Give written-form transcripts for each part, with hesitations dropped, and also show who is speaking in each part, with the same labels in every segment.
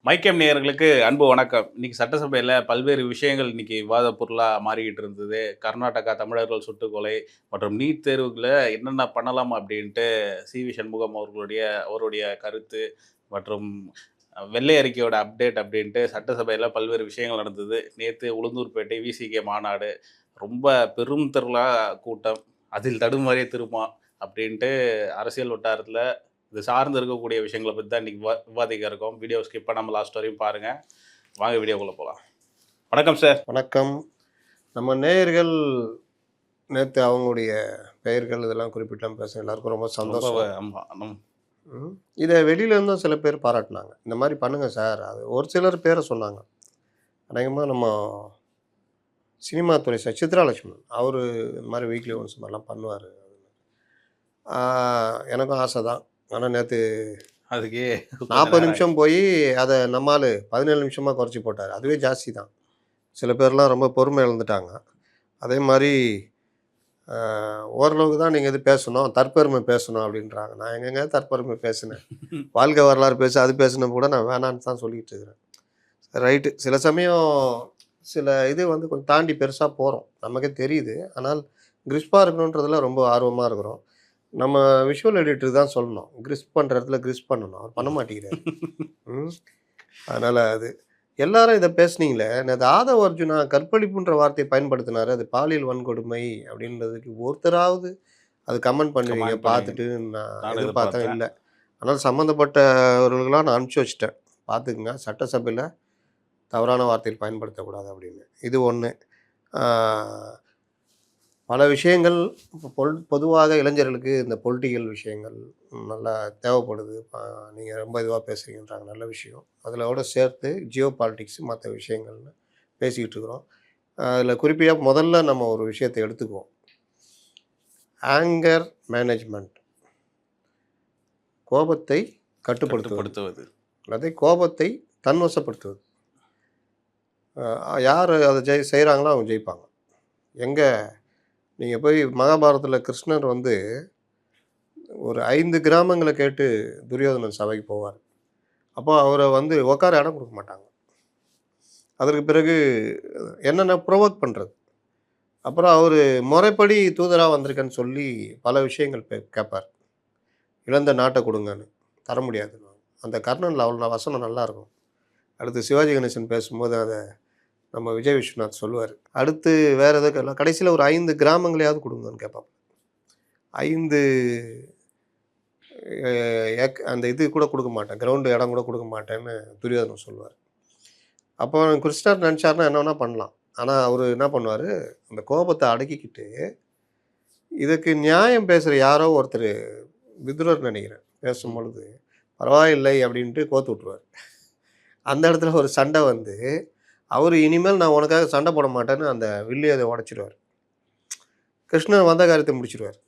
Speaker 1: மைக்கம் நேயர்களுக்கு அன்பு வணக்கம். இன்னைக்கு சட்டசபையில பல்வேறு விஷயங்கள் இன்னைக்கு விவாத பொருளா மாறிக்கிட்டு இருந்தது. கர்நாடகா தமிழர்கள் சுட்டுக்கொலை மற்றும் நீட் தேர்வுல என்னென்ன பண்ணலாம் அப்படின்ட்டு சி.வி. சண்முகம் அவருடைய கருத்து மற்றும் வெள்ளை அறிக்கையோட அப்டேட் அப்படின்ட்டு சட்டசபையில பல்வேறு விஷயங்கள் நடந்தது. நேத்து உளுந்தூர்பேட்டை வி.சி.கே மாநாடு. ரொம்ப பெரும் திரளா கூட்டம். அதில் தடுமாறிய திருமா அப்படின்ட்டு அரசியல் வட்டாரத்தில இது சார்ந்து இருக்கக்கூடிய விஷயங்கள பத்தி தான் இன்னைக்கு விவாதிக்க இருக்கோம். வீடியோ ஸ்கிப் பண்ணாம லாஸ்ட் வரையும் பாருங்க. வாங்க வீடியோக்குள்ள போலாம். வணக்கம் சார்.
Speaker 2: வணக்கம். நம்ம நேயர்கள் நேற்று அவங்களுடைய பெயர்கள் இதெல்லாம் குறிப்பிட்டாமல் பேச எல்லாருக்கும் ரொம்ப சந்தோஷம்.
Speaker 1: ஆமா.
Speaker 2: இதை வெளியிலேருந்தும் சில பேர் பாராட்டினாங்க. இந்த மாதிரி பண்ணுங்கள் சார். அது ஒரு சிலர் பேரை சொன்னாங்க. அநேகமாக நம்ம சினிமா துறை சார் சித்ராலட்சுமன் அவர் இந்த மாதிரி வீக்லி ஒன்ஸ் மாதிரிலாம் பண்ணுவார். எனக்கும் ஆசை தான். ஆனால் நேற்று
Speaker 1: அதுக்கே
Speaker 2: 40 நிமிஷம் போய் அதை நம்மால் 17 நிமிஷமாக குறைச்சி போட்டார். அதுவே ஜாஸ்தி தான். சில பேர்லாம் ரொம்ப பொறுமை இழந்துட்டாங்க. அதே மாதிரி ஓரளவுக்கு தான் நீங்கள் இது பேசணும், தற்பெருமை பேசணும் அப்படின்றாங்க. நான் எங்கெங்க தற்பெருமை பேசினேன்? வாழ்க்கை வரலாறு அது பேசின கூட நான் வேணான்னு தான் சொல்லிகிட்டு இருக்கிறேன். ரைட்டு. சில சமயம் சில இது கொஞ்சம் தாண்டி பெருசாக போகிறோம், நமக்கே தெரியுது. ஆனால் கிறிஸ்பாக இருக்கணுன்றதுல ரொம்ப ஆர்வமாக இருக்கிறோம். நம்ம விஷுவல் எடிட்டர் தான் சொல்லணும், கிறிஸ்ப் பண்ணுற இடத்துல கிறிஸ்ப் பண்ணணும். அவர் பண்ண மாட்டேங்கிறார். அதனால் அது எல்லாரும் இதை பேசுனீங்களே. அது ஆதவ அர்ஜுனா கற்பழிப்புன்ற வார்த்தையை பயன்படுத்தினார், அது பாலியல் வன்கொடுமை அப்படின்றதுக்கு ஒருத்தராவது அது கமெண்ட் பண்ணுவீங்க பார்த்துட்டு நான் எதிர்பார்த்தேன். இல்லை. ஆனால் சம்மந்தப்பட்டவர்களுக்கெல்லாம் நான் அனுப்பிச்சி வச்சுட்டேன், பார்த்துக்குங்க, சட்டசபையில் தவறான வார்த்தையில் பயன்படுத்தக்கூடாது அப்படின்னு. இது ஒன்று. பல விஷயங்கள் இப்போ பொதுவாக இளைஞர்களுக்கு இந்த பொலிட்டிக்கல் விஷயங்கள் நல்லா தேவைப்படுது. நீங்கள் ரொம்ப இதுவாக பேசுகிறீங்கன்றாங்க, நல்ல விஷயம். அதிலோட சேர்த்து ஜியோ பாலிட்டிக்ஸ் மற்ற விஷயங்கள்னு பேசிக்கிட்டு இருக்கிறோம். அதில் குறிப்பிட்ட முதல்ல நம்ம ஒரு விஷயத்தை எடுத்துக்குவோம். ஆங்கர் மேனேஜ்மெண்ட், கோபத்தை கட்டுப்படுத்துவது அல்லது கோபத்தை தன்வசப்படுத்துவது. யார் அதை செய்கிறாங்களோ அவங்க ஜெயிப்பாங்க. எங்கே நீங்கள் போய் மகாபாரதத்தில் கிருஷ்ணர் ஒரு 5 கிராமங்களை கேட்டு துரியோதனன் சபைக்கு போவார். அப்போ அவரை உட்கார இடம் கொடுக்க மாட்டாங்க. அதற்கு பிறகு என்னென்ன ப்ரொவோக் பண்ணுறது. அப்புறம் அவர் முறைப்படி தூதராக வந்திருக்கேன்னு சொல்லி பல விஷயங்கள் கேட்பார். இழந்த நாட்டை கொடுங்கன்னு. தர முடியாது. அந்த கர்ணனில் அவ்வளோ வசனம் நல்லாயிருக்கும். அடுத்து சிவாஜி கணேசன் பேசும்போது அதை நம்ம விஜய் விஸ்வநாத் சொல்லுவார். அடுத்து வேறு எதுவும் கடைசியில் ஒரு 5 கிராமங்களையாவது கொடுங்கன்னு கேட்பாங்க. 5 அந்த இது கூட கொடுக்க மாட்டேன், கிரவுண்டு இடம் கூட கொடுக்க மாட்டேன்னு துரியோதனன் சொல்லுவார். அப்போ கிருஷ்ணர் நினச்சாருன்னா என்ன வேணால் பண்ணலாம். ஆனால் அவர் என்ன பண்ணுவார், அந்த கோபத்தை அடக்கிக்கிட்டு இதுக்கு நியாயம் பேசுகிற யாரோ ஒருத்தர், விதுரர் நினைக்கிறேன், பேசும்பொழுது பரவாயில்லை அப்படின்ட்டு கோத்து விட்ருவார். அந்த இடத்துல ஒரு சண்டை அவர் இனிமேல் நான் உனக்காக சண்டை போட மாட்டேன்னு அந்த வில்லி அதை உடச்சிடுவார். கிருஷ்ணன் வந்த காரியத்தை முடிச்சிடுவார்.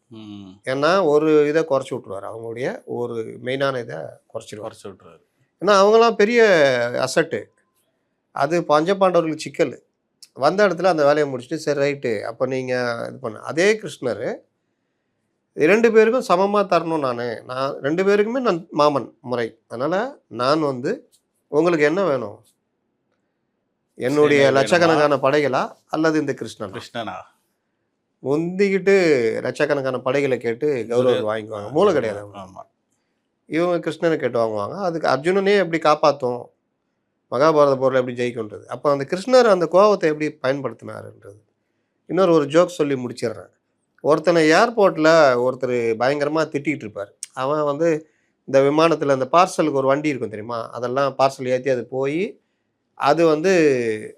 Speaker 2: ஏன்னா ஒரு இதை குறைச்சி விட்ருவார், அவங்களுடைய ஒரு மெயினான இதை குறைச்சி விட்ருவார். ஏன்னா அவங்களாம் பெரிய அசட்டு. அது பஞ்சபாண்டவர்களுக்கு சிக்கல். வந்த இடத்துல அந்த வேலையை முடிச்சுட்டு சரி ரைட்டு அப்போ நீங்கள் இது பண்ண. அதே கிருஷ்ணர் 2 பேருக்கும் சமமாக தரணும். நான் 2 பேருக்குமே நான் மாமன் முறை. அதனால் நான் உங்களுக்கு என்ன வேணும், என்னுடைய லட்சக்கணக்கான படைகளா அல்லது இந்த கிருஷ்ணனா முந்திக்கிட்டு லட்சக்கணக்கான படைகளை கேட்டு கௌரவர் வாங்கிக்குவாங்க. மூளை கிடையாது. இவங்க கிருஷ்ணனை கேட்டு வாங்குவாங்க. அதுக்கு அர்ஜுனனே எப்படி காப்பாற்றும், மகாபாரத போரில் எப்படி ஜெயிக்கும்ன்றது. அப்போ அந்த கிருஷ்ணர் அந்த கோபத்தை எப்படி பயன்படுத்தினாருன்றது. ஒரு ஜோக் சொல்லி முடிச்சிடுறேன். ஒருத்தனை ஏர்போர்ட்டில் ஒருத்தர் பயங்கரமாக திட்டிகிட்டு இருப்பார். அவன் இந்த விமானத்தில் அந்த பார்சலுக்கு ஒரு வண்டி இருக்கும் தெரியுமா, அதெல்லாம் பார்சல் ஏற்றி அது போய் அது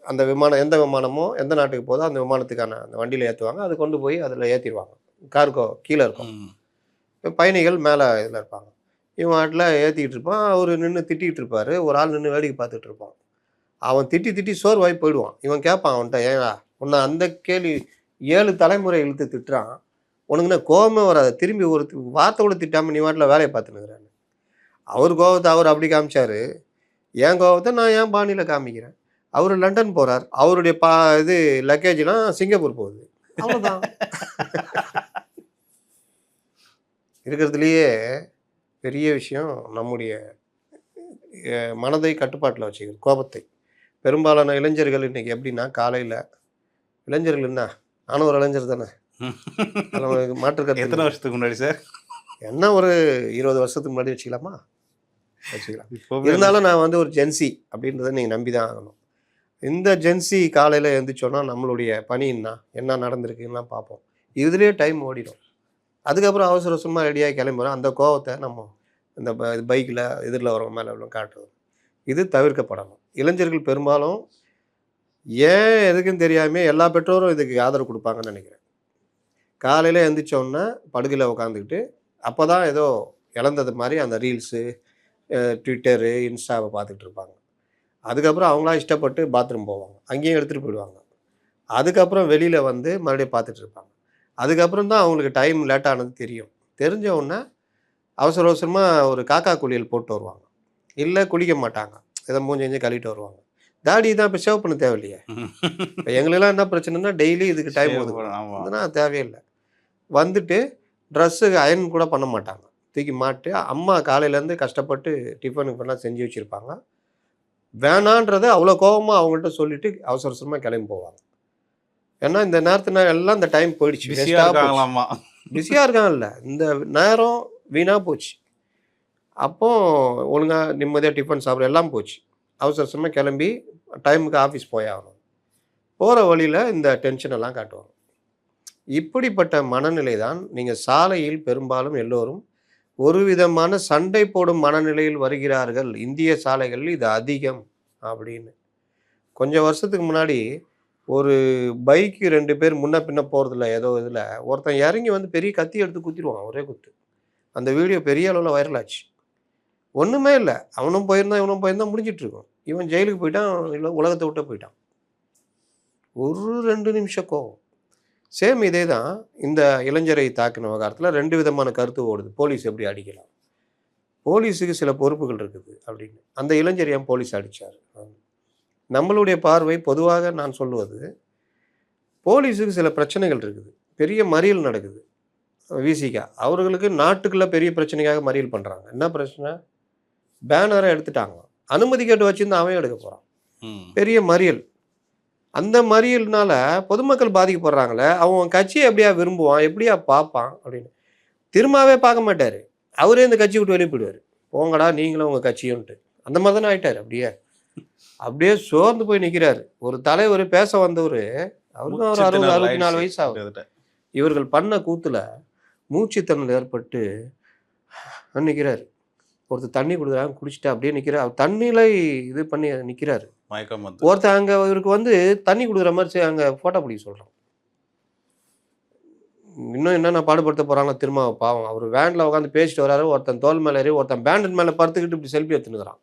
Speaker 2: அந்த விமானம் எந்த விமானமோ எந்த நாட்டுக்கு போதோ அந்த விமானத்துக்கான அந்த வண்டியில் ஏற்றுவாங்க. அது கொண்டு போய் அதில் ஏற்றிடுவாங்க. கார்கோ கீழே இருக்கும், பயணிகள் மேலே இதில் இருப்பாங்க. இவன் நாட்டில் ஏற்றிக்கிட்டு இருப்பான். அவர் நின்று திட்டிகிட்டு இருப்பார். ஒரு ஆள் நின்று வேடிக்கை பார்த்துட்டு இருப்பான். அவன் திட்டி சோர்வாய் போயிடுவான். இவன் கேட்பான் அவன்கிட்ட, ஏன்னா உன்னை அந்த கேள்வி 7 தலைமுறை இழுத்து திட்டுறான், உனக்குன்னா கோபமே வராது, திரும்பி ஒரு வார்த்தை கூட திட்டாமல் நீ வாட்டில் வேலையை பார்த்துனுக்குறான்னு. அவர் கோபத்தை அவர் அப்படி காமிச்சார், என் கோபத்தை நான் என் பாணியில் காமிக்கிறேன். அவர் லண்டன் போகிறார், அவருடைய இது லக்கேஜ்லாம் சிங்கப்பூர் போகுது. அவ்வளோதான். இருக்கிறதுலையே பெரிய விஷயம் நம்முடைய மனதை கட்டுப்பாட்டில் வச்சுக்கிறது, கோபத்தை. பெரும்பாலான இளைஞர்கள் இன்றைக்கி எப்படின்னா, காலையில் இளைஞர்கள் என்ன, நானும் ஒரு இளைஞர் தானே, அதில் மாற்று கருத்து
Speaker 1: எத்தனை வருஷத்துக்கு முன்னாடி சார்?
Speaker 2: என்ன ஒரு 20 வருஷத்துக்கு முன்னாடி வச்சுக்கலாமா, வச்சுக்கலாம். இருந்தாலும் நான் வந்து ஒரு ஜென்சி அப்படின்றத நீங்கள் நம்பி தான் ஆகணும். இந்த ஜென்சி காலையில் எழுந்திரிச்சோன்னா நம்மளுடைய பணி என்ன நடந்திருக்குன்னா பார்ப்போம். இதுலேயே டைம் ஓடிடும். அதுக்கப்புறம் அவசர அவசரமாக ரெடியாகி கிளம்புறோம். அந்த கோவத்தை நம்ம இந்த பைக்கில் எதிரில் வரவங்க மேலே காட்டுறது. இது தவிர்க்கப்படணும். இளைஞர்கள் பெரும்பாலும் ஏன் எதுக்குன்னு தெரியாமல் எல்லா பெற்றோரும் இதுக்கு ஆதரவு கொடுப்பாங்கன்னு நினைக்கிறேன். காலையில் எழுந்திரிச்சோன்னா படுக்கையில் உட்காந்துக்கிட்டு அப்போ தான் ஏதோ இழந்தது மாதிரி அந்த ரீல்ஸு, ட்விட்டரு, இன்ஸ்டாவை பார்த்துக்கிட்டு இருப்பாங்க. அதுக்கப்புறம் அவங்களா இஷ்டப்பட்டு பாத்ரூம் போவாங்க, அங்கேயும் எடுத்துகிட்டு போயிடுவாங்க. அதுக்கப்புறம் வெளியில் வந்து மறுபடியும் பார்த்துட்டு இருப்பாங்க. அதுக்கப்புறம் தான் அவங்களுக்கு டைம் லேட்டானது தெரியும். தெரிஞ்ச உடனே அவசர அவசரமாக ஒரு காக்கா குளியல் போட்டு வருவாங்க, இல்லை குளிக்க மாட்டாங்க, ஏதோ மூஞ்சி கழுவிட்டு வருவாங்க. தாடி தான் இப்போ சேவ் பண்ண தேவையில்லையே. இப்போ எங்களுக்கெல்லாம் என்ன பிரச்சனைனா டெய்லி இதுக்கு டைம் ஒதுக்கணும், தேவையில்லை. வந்துட்டு ட்ரெஸ்ஸுக்கு அயர்ன் கூட பண்ண மாட்டாங்க, தூக்கி மாட்டு அம்மா காலையிலேருந்து கஷ்டப்பட்டு டிஃபனுக்கு பண்ணால் செஞ்சு வச்சுருப்பாங்க. வேணான்றதை அவ்வளோ கோபமாக அவங்கள்ட்ட சொல்லிவிட்டு அவசர அவசரமாக கிளம்பி போவாங்க. ஏன்னா இந்த நேரத்தில் எல்லாம் இந்த டைம் போயிடுச்சு, பிஸியாக இருக்காங்கல்ல, இந்த நேரம் வீணாக போச்சு. அப்போ ஒழுங்காக நிம்மதியாக டிஃபன் சாப்பிட எல்லாம் போச்சு. அவசர அவசரமாக கிளம்பி டைமுக்கு ஆஃபீஸ் போயாகணும். போகிற வழியில் இந்த டென்ஷன் எல்லாம் காட்டுவாங்க. இப்படிப்பட்ட மனநிலை தான் நீங்கள் சாலையில் பெரும்பாலும் எல்லோரும் ஒரு விதமான சண்டை போடும் மனநிலையில் வருகிறார்கள். இந்திய சாலைகளில் இது அதிகம் அப்படின்னு. கொஞ்சம் வருஷத்துக்கு முன்னாடி ஒரு பைக்கு 2 பேர் முன்ன பின்ன போகிறதில்ல, ஏதோ இதில் ஒருத்தன் இறங்கி வந்து பெரிய கத்தி எடுத்து குத்திடுவான், ஒரே குத்து. அந்த வீடியோ பெரிய அளவில் வைரல் ஆச்சு. ஒன்றுமே இல்லை, அவனும் போயிருந்தான் இவனும் போயிருந்தான், முடிஞ்சிட்ருக்கோம். இவன் ஜெயிலுக்கு போயிட்டான், இல்லை உலகத்தை விட்டு போயிட்டான். ஒரு 2 நிமிஷம் கோவம். சேம் இதே தான் இந்த இளைஞரை தாக்கின விவகாரத்தில் 2 விதமான கருத்து ஓடுது. போலீஸ் எப்படி அடிக்கலாம், போலீஸுக்கு சில பொறுப்புகள் இருக்குது அப்படின்னு. அந்த இளைஞர் ஏன் போலீஸ் அடித்தார்? நம்மளுடைய பார்வை பொதுவாக நான் சொல்லுவது, போலீஸுக்கு சில பிரச்சனைகள் இருக்குது, பெரிய மறியல் நடக்குது. விசிகா அவர்களுக்கு நாட்டுக்குள்ளே பெரிய பிரச்சனைக்காக மறியல் பண்ணுறாங்க. என்ன பிரச்சனை? பேனரை எடுத்துட்டாங்க, அனுமதி கேட்டு வச்சுருந்து அவன் எடுக்க போகிறான், பெரிய மறியல். அந்த மறியல்னால பொதுமக்கள் பாதிக்கப்படுறாங்களே, அவன் கட்சியை எப்படியா விரும்புவான், எப்படியா பார்ப்பான் அப்படின்னு. திரும்பவே பார்க்க மாட்டார், அவரே இந்த கட்சி விட்டு வெளியே போயிடுவார். போங்கடா நீங்களும் உங்கள் கட்சியும்ட்டு. அந்த மாதிரி தானே ஆகிட்டார். அப்படியே சோர்ந்து போய் நிற்கிறார். ஒரு தலைவர் பேச வந்தவர், அவருக்கும் ஒரு 60-64 வயசு ஆகுது. இவர்கள் பண்ண கூத்துல மூச்சுத்திணறல் ஏற்பட்டு நிற்கிறார். ஒருத்தர் தண்ணி கொடுக்குறாங்க, குடிச்சிட்டு அப்படியே நிற்கிறார். அவர் தண்ணியில இது பண்ணி நிற்கிறாரு. ஒருத்தர் அங்கே இவருக்கு வந்து தண்ணி கொடுக்குற மாதிரி அங்கே ஃபோட்டோ பிடிக்க சொல்கிறோம். இன்னும் என்னென்ன பாடுபடுத்த போகிறாங்களோ திரும்ப பாவம். அவர் வேனில் உட்காந்து பேசிட்டு வராரு, ஒருத்தன் தோல் மேலே ஏறி ஒருத்தன் பேண்டன் மேலே படுத்துக்கிட்டு இப்படி செல்ஃபி எடுத்துனுக்குறான்.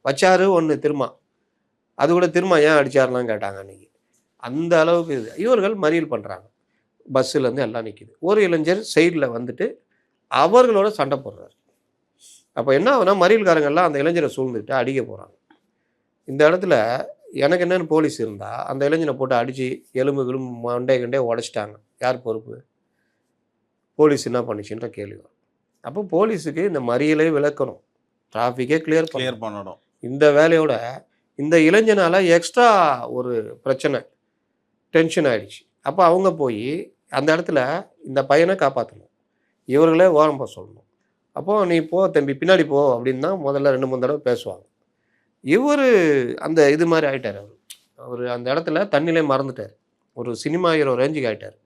Speaker 2: வச்சாரு ஒன்று திரும்ப, அது கூட திரும்ப ஏன் அடிச்சாருலாம் கேட்டாங்க அன்றைக்கி. அந்த அளவுக்கு இது இவர்கள் மறியல் பண்ணுறாங்க. பஸ்ஸுலேருந்து எல்லாம் நிற்கிது. ஒரு இளைஞர் சைடில் வந்துட்டு அவர்களோட சண்டை போடுறாரு. அப்போ என்ன ஆகுனா, மறியல்காரங்கள்லாம் அந்த இளைஞரை சூழ்ந்துக்கிட்டு அடிக்க போகிறாங்க. இந்த இடத்துல எனக்கு என்னென்னு போலீஸ் இருந்தால் அந்த இளைஞனை போட்டு அடித்து எலும்பு மண்டே உடச்சிட்டாங்க, யார் பொறுப்பு? போலீஸ் என்ன பண்ணிச்சுன்ற கேள்வி வரும். அப்போ போலீஸுக்கு இந்த மறியலை விளக்கணும், டிராஃபிக்கே கிளியர் பண்ணணும். இந்த வேலையோட இந்த இளைஞனால் எக்ஸ்ட்ரா ஒரு பிரச்சனை, டென்ஷன் ஆகிடுச்சு. அப்போ அவங்க போய் அந்த இடத்துல இந்த பையனை காப்பாற்றணும், இவர்களே ஓரம் போக சொல்லணும். அப்போது நீ போ தம்பி பின்னாடி போ அப்படின்னு தான் முதல்ல 2-3 தடவை பேசுவாங்க. இவர் அந்த இது மாதிரி ஆகிட்டார். அவர் அந்த இடத்துல தண்ணிலே மறந்துட்டார், ஒரு சினிமா ஹீரோ ரேஞ்சுக்கு ஆகிட்டார்.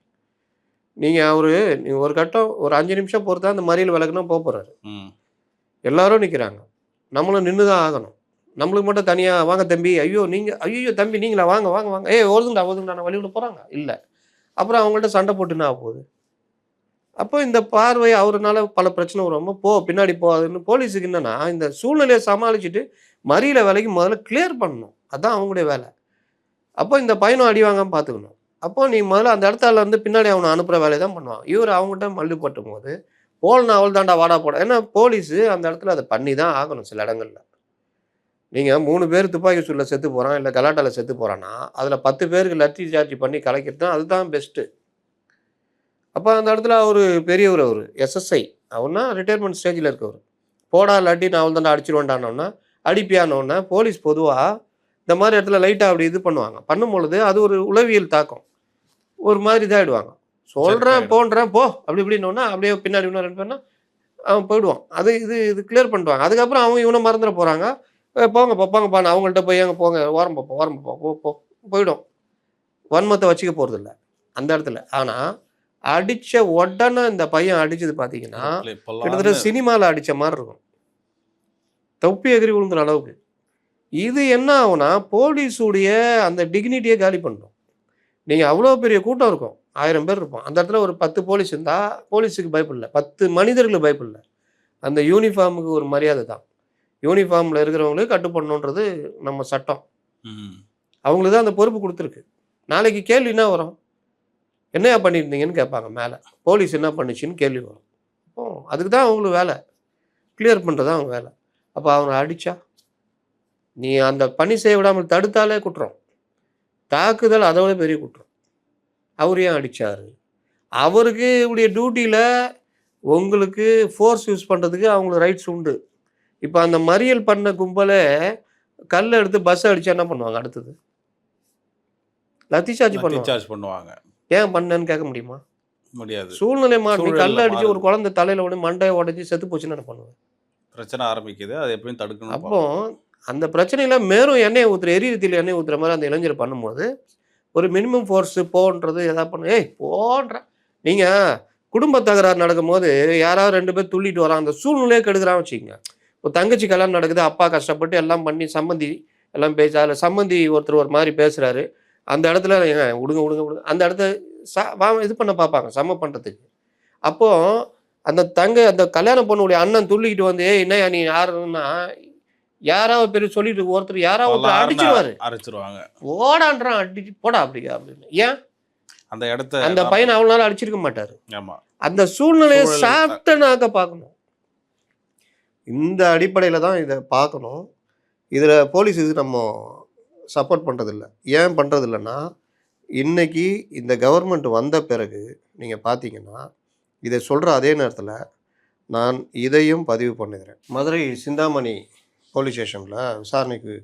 Speaker 2: நீங்கள் ஒரு கட்டம் ஒரு 5 நிமிஷம் பொறுத்தா அந்த மறியல் விளக்குனா போகிறாரு. எல்லாரும் நிற்கிறாங்க, நம்மளும் நின்று தான் ஆகணும். நம்மளுக்கு மட்டும் தனியாக வாங்க தம்பி, ஐயோ தம்பி நீங்களா, வாங்க வாங்க வாங்க, ஒதுங்கடா வழிவிட போகிறாங்க இல்லை. அப்புறம் அவங்கள்ட்ட சண்டை போட்டுன்னா போகுது. அப்போ இந்த பார்வை அவருனால பல பிரச்சனை வரும். போ பின்னாடி போகாதுன்னு போலீஸுக்கு என்னென்னா, இந்த சூழ்நிலையை சமாளிச்சுட்டு மறியல வேலைக்கு முதல்ல கிளியர் பண்ணணும், அதுதான் அவங்களுடைய வேலை. அப்போ இந்த பையனும் அடி வாங்காமல் பார்த்துக்கணும். அப்போ நீ முதல்ல அந்த இடத்தால வந்து பின்னாடி அவனை அனுப்புகிற வேலையை தான் பண்ணுவான். இவர் அவங்ககிட்ட மல்லுப்பட்டும் போது போலனா அவள் தாண்டா வாடா போட, ஏன்னா போலீஸு அந்த இடத்துல அதை பண்ணி தான் ஆகணும். சில இடங்களில் நீங்கள் 3 பேர் துப்பாக்கி சூட்டில் செத்து போகிறான், இல்லை கலாட்டாவில் செத்து போகிறான்னா அதில் 10 பேருக்கு லத்தி சார்ஜ் பண்ணி கலைக்கிறது தான் அதுதான் பெஸ்ட்டு. அப்போ அந்த இடத்துல அவர் பெரியவர், அவர் எஸ்எஸ்ஐ, அவர்னா ரிட்டையர்மெண்ட் ஸ்டேஜில் இருக்கவர். போடா இல்லாட்டி நான் அவள் தாண்டா அடிச்சிருவேன்டானோன்னா அடிப்பியானோடனே போலீஸ் பொதுவாக இந்த மாதிரி இடத்துல லைட்டாக அப்படி இது பண்ணுவாங்க. பண்ணும் பொழுது அது ஒரு உளவியல் தாக்கம். ஒரு மாதிரி இதாகிடுவாங்க. சொல்கிறேன் போன்றேன் போ அப்படி இப்படின்னோன்னா அப்படியே பின்னாடி இன்னும் 2 பேர்னா அவன் போயிடுவான். அது இது இது கிளியர் பண்ணிடுவாங்க. அதுக்கப்புறம் அவங்க இவனை மறந்துட போகிறாங்க. போங்க போப்பாங்கப்பா நான் அவங்கள்ட்ட போய் எங்கே போங்க ஓரம் போ போ போயிடும். வன்மத்தை வச்சுக்க போகிறதில்ல அந்த இடத்துல. ஆனால் அடித்த உடனே இந்த பையன் அடித்தது பார்த்தீங்கன்னா கிட்டத்தட்ட சினிமாவில் அடித்த மாதிரி இருக்கும். தொப்பி எகிரி விழுந்துற அளவுக்கு. இது என்ன ஆகும்னா போலீஸுடைய அந்த டிக்னிட்டியை காலி பண்ணும். நீங்கள் அவ்வளோ பெரிய கூட்டம் இருக்கும், 1000 பேர் இருப்போம். அந்த இடத்துல ஒரு 10 போலீஸ் இருந்தால் போலீஸுக்கு பயப்படல, 10 மனிதர்களுக்கு பயப்படல. அந்த யூனிஃபார்முக்கு ஒரு மரியாதை தான். யூனிஃபார்மில் இருக்கிறவங்களுக்கு கட்டுப்படணுன்றது நம்ம சட்டம். அவங்களுக்கு தான் அந்த பொறுப்பு கொடுத்துருக்கு. நாளைக்கு கேள்வி என்ன வரும்? என்னையா பண்ணியிருந்தீங்கன்னு கேட்பாங்க மேலே. போலீஸ் என்ன பண்ணுச்சுன்னு கேள்வி வரும். அப்போ அதுக்கு தான் அவங்களுக்கு வேலை, கிளியர் பண்ணுறது தான் அவங்க வேலை. அப்போ அவனை அடித்தா நீ அந்த பணி செய்ய விடாமல் தடுத்தாலே குற்றம். தாக்குதல் அதை விட பெரிய குற்றம். அவர் ஏன் அடித்தார்? அவருக்கு உடைய டியூட்டியில் உங்களுக்கு ஃபோர்ஸ் யூஸ் பண்ணுறதுக்கு அவங்களுக்கு ரைட்ஸ் உண்டு. இப்போ அந்த மறியல் பண்ண கும்பலே கல்லை எடுத்து பஸ் அடித்தா என்ன பண்ணுவாங்க? அடுத்தது லத்தி சார்ஜ் பண்ணுவாங்க. ஏன் பண்ணேன்னு கேட்க முடியுமா?
Speaker 1: முடியாது.
Speaker 2: சூழ்நிலை மாற்றி கல்லை அடித்து ஒரு குழந்தை தலையில் உடனே மண்டையை உடச்சி செத்து போச்சுன்னு என்ன பண்ணுவேன்?
Speaker 1: பிரச்சனை ஆரம்பிக்குது, அதை எப்பயும் தடுக்கணும்.
Speaker 2: அப்போ அந்த பிரச்சனையில் மேலும் எண்ணெயை ஊற்றுற எரியத்தில் எண்ணெய் ஊற்றுற மாதிரி அந்த இளைஞர் பண்ணும்போது ஒரு மினிமம் ஃபோர்ஸு போன்றது எதாவது பண்ணு. போன்ற நீங்கள் குடும்ப தகராறு நடக்கும்போது யாராவது 2 பேர் துள்ளிட்டு வரான், அந்த சூழ்நிலையே கெடுக்கிறான்னு வச்சுக்கோங்க. இப்போ தங்கச்சி கல்யாணம் நடக்குது, அப்பா கஷ்டப்பட்டு எல்லாம் பண்ணி சம்மந்தி எல்லாம் பேச, அதில் சம்மந்தி ஒருத்தர் ஒரு மாதிரி பேசுகிறாரு. அந்த இடத்துல ஏங்க விடுங்க அந்த இடத்த இது பண்ண பார்ப்பாங்க, சம பண்ணுறதுக்கு. அப்போது அந்த கல்யாணம் பொண்ணுடைய அண்ணன் துள்ளிக்கிட்டு வந்து என்னையா நீ யாருன்னா யாராவது பெரிய சொல்லிட்டு ஒருத்தர் யாராவது
Speaker 1: அடிச்சிருவாங்க,
Speaker 2: ஓடான்றான், அடிச்சு போடா அப்படின்னு. ஏன்
Speaker 1: அந்த இடத்த
Speaker 2: அந்த பையனை அவ்வளோ நாள் அடிச்சிருக்க மாட்டாரு.
Speaker 1: ஆமா,
Speaker 2: அந்த சூழ்நிலையை சாப்பிட்டனாக்க பார்க்கணும். இந்த அடிப்படையில் தான் இதை பார்க்கணும். இதில் போலீஸ் இது நம்ம சப்போர்ட் பண்ணுறதில்ல. ஏன் பண்ணுறதில்லைன்னா இன்னைக்கு இந்த கவர்மெண்ட் வந்த பிறகு நீங்கள் பார்த்தீங்கன்னா இதை சொல்கிற அதே நேரத்தில் நான் இதையும் பதிவு பண்ணுகிறேன். மதுரை சிந்தாமணி போலீஸ் ஸ்டேஷனில் விசாரணைக்கு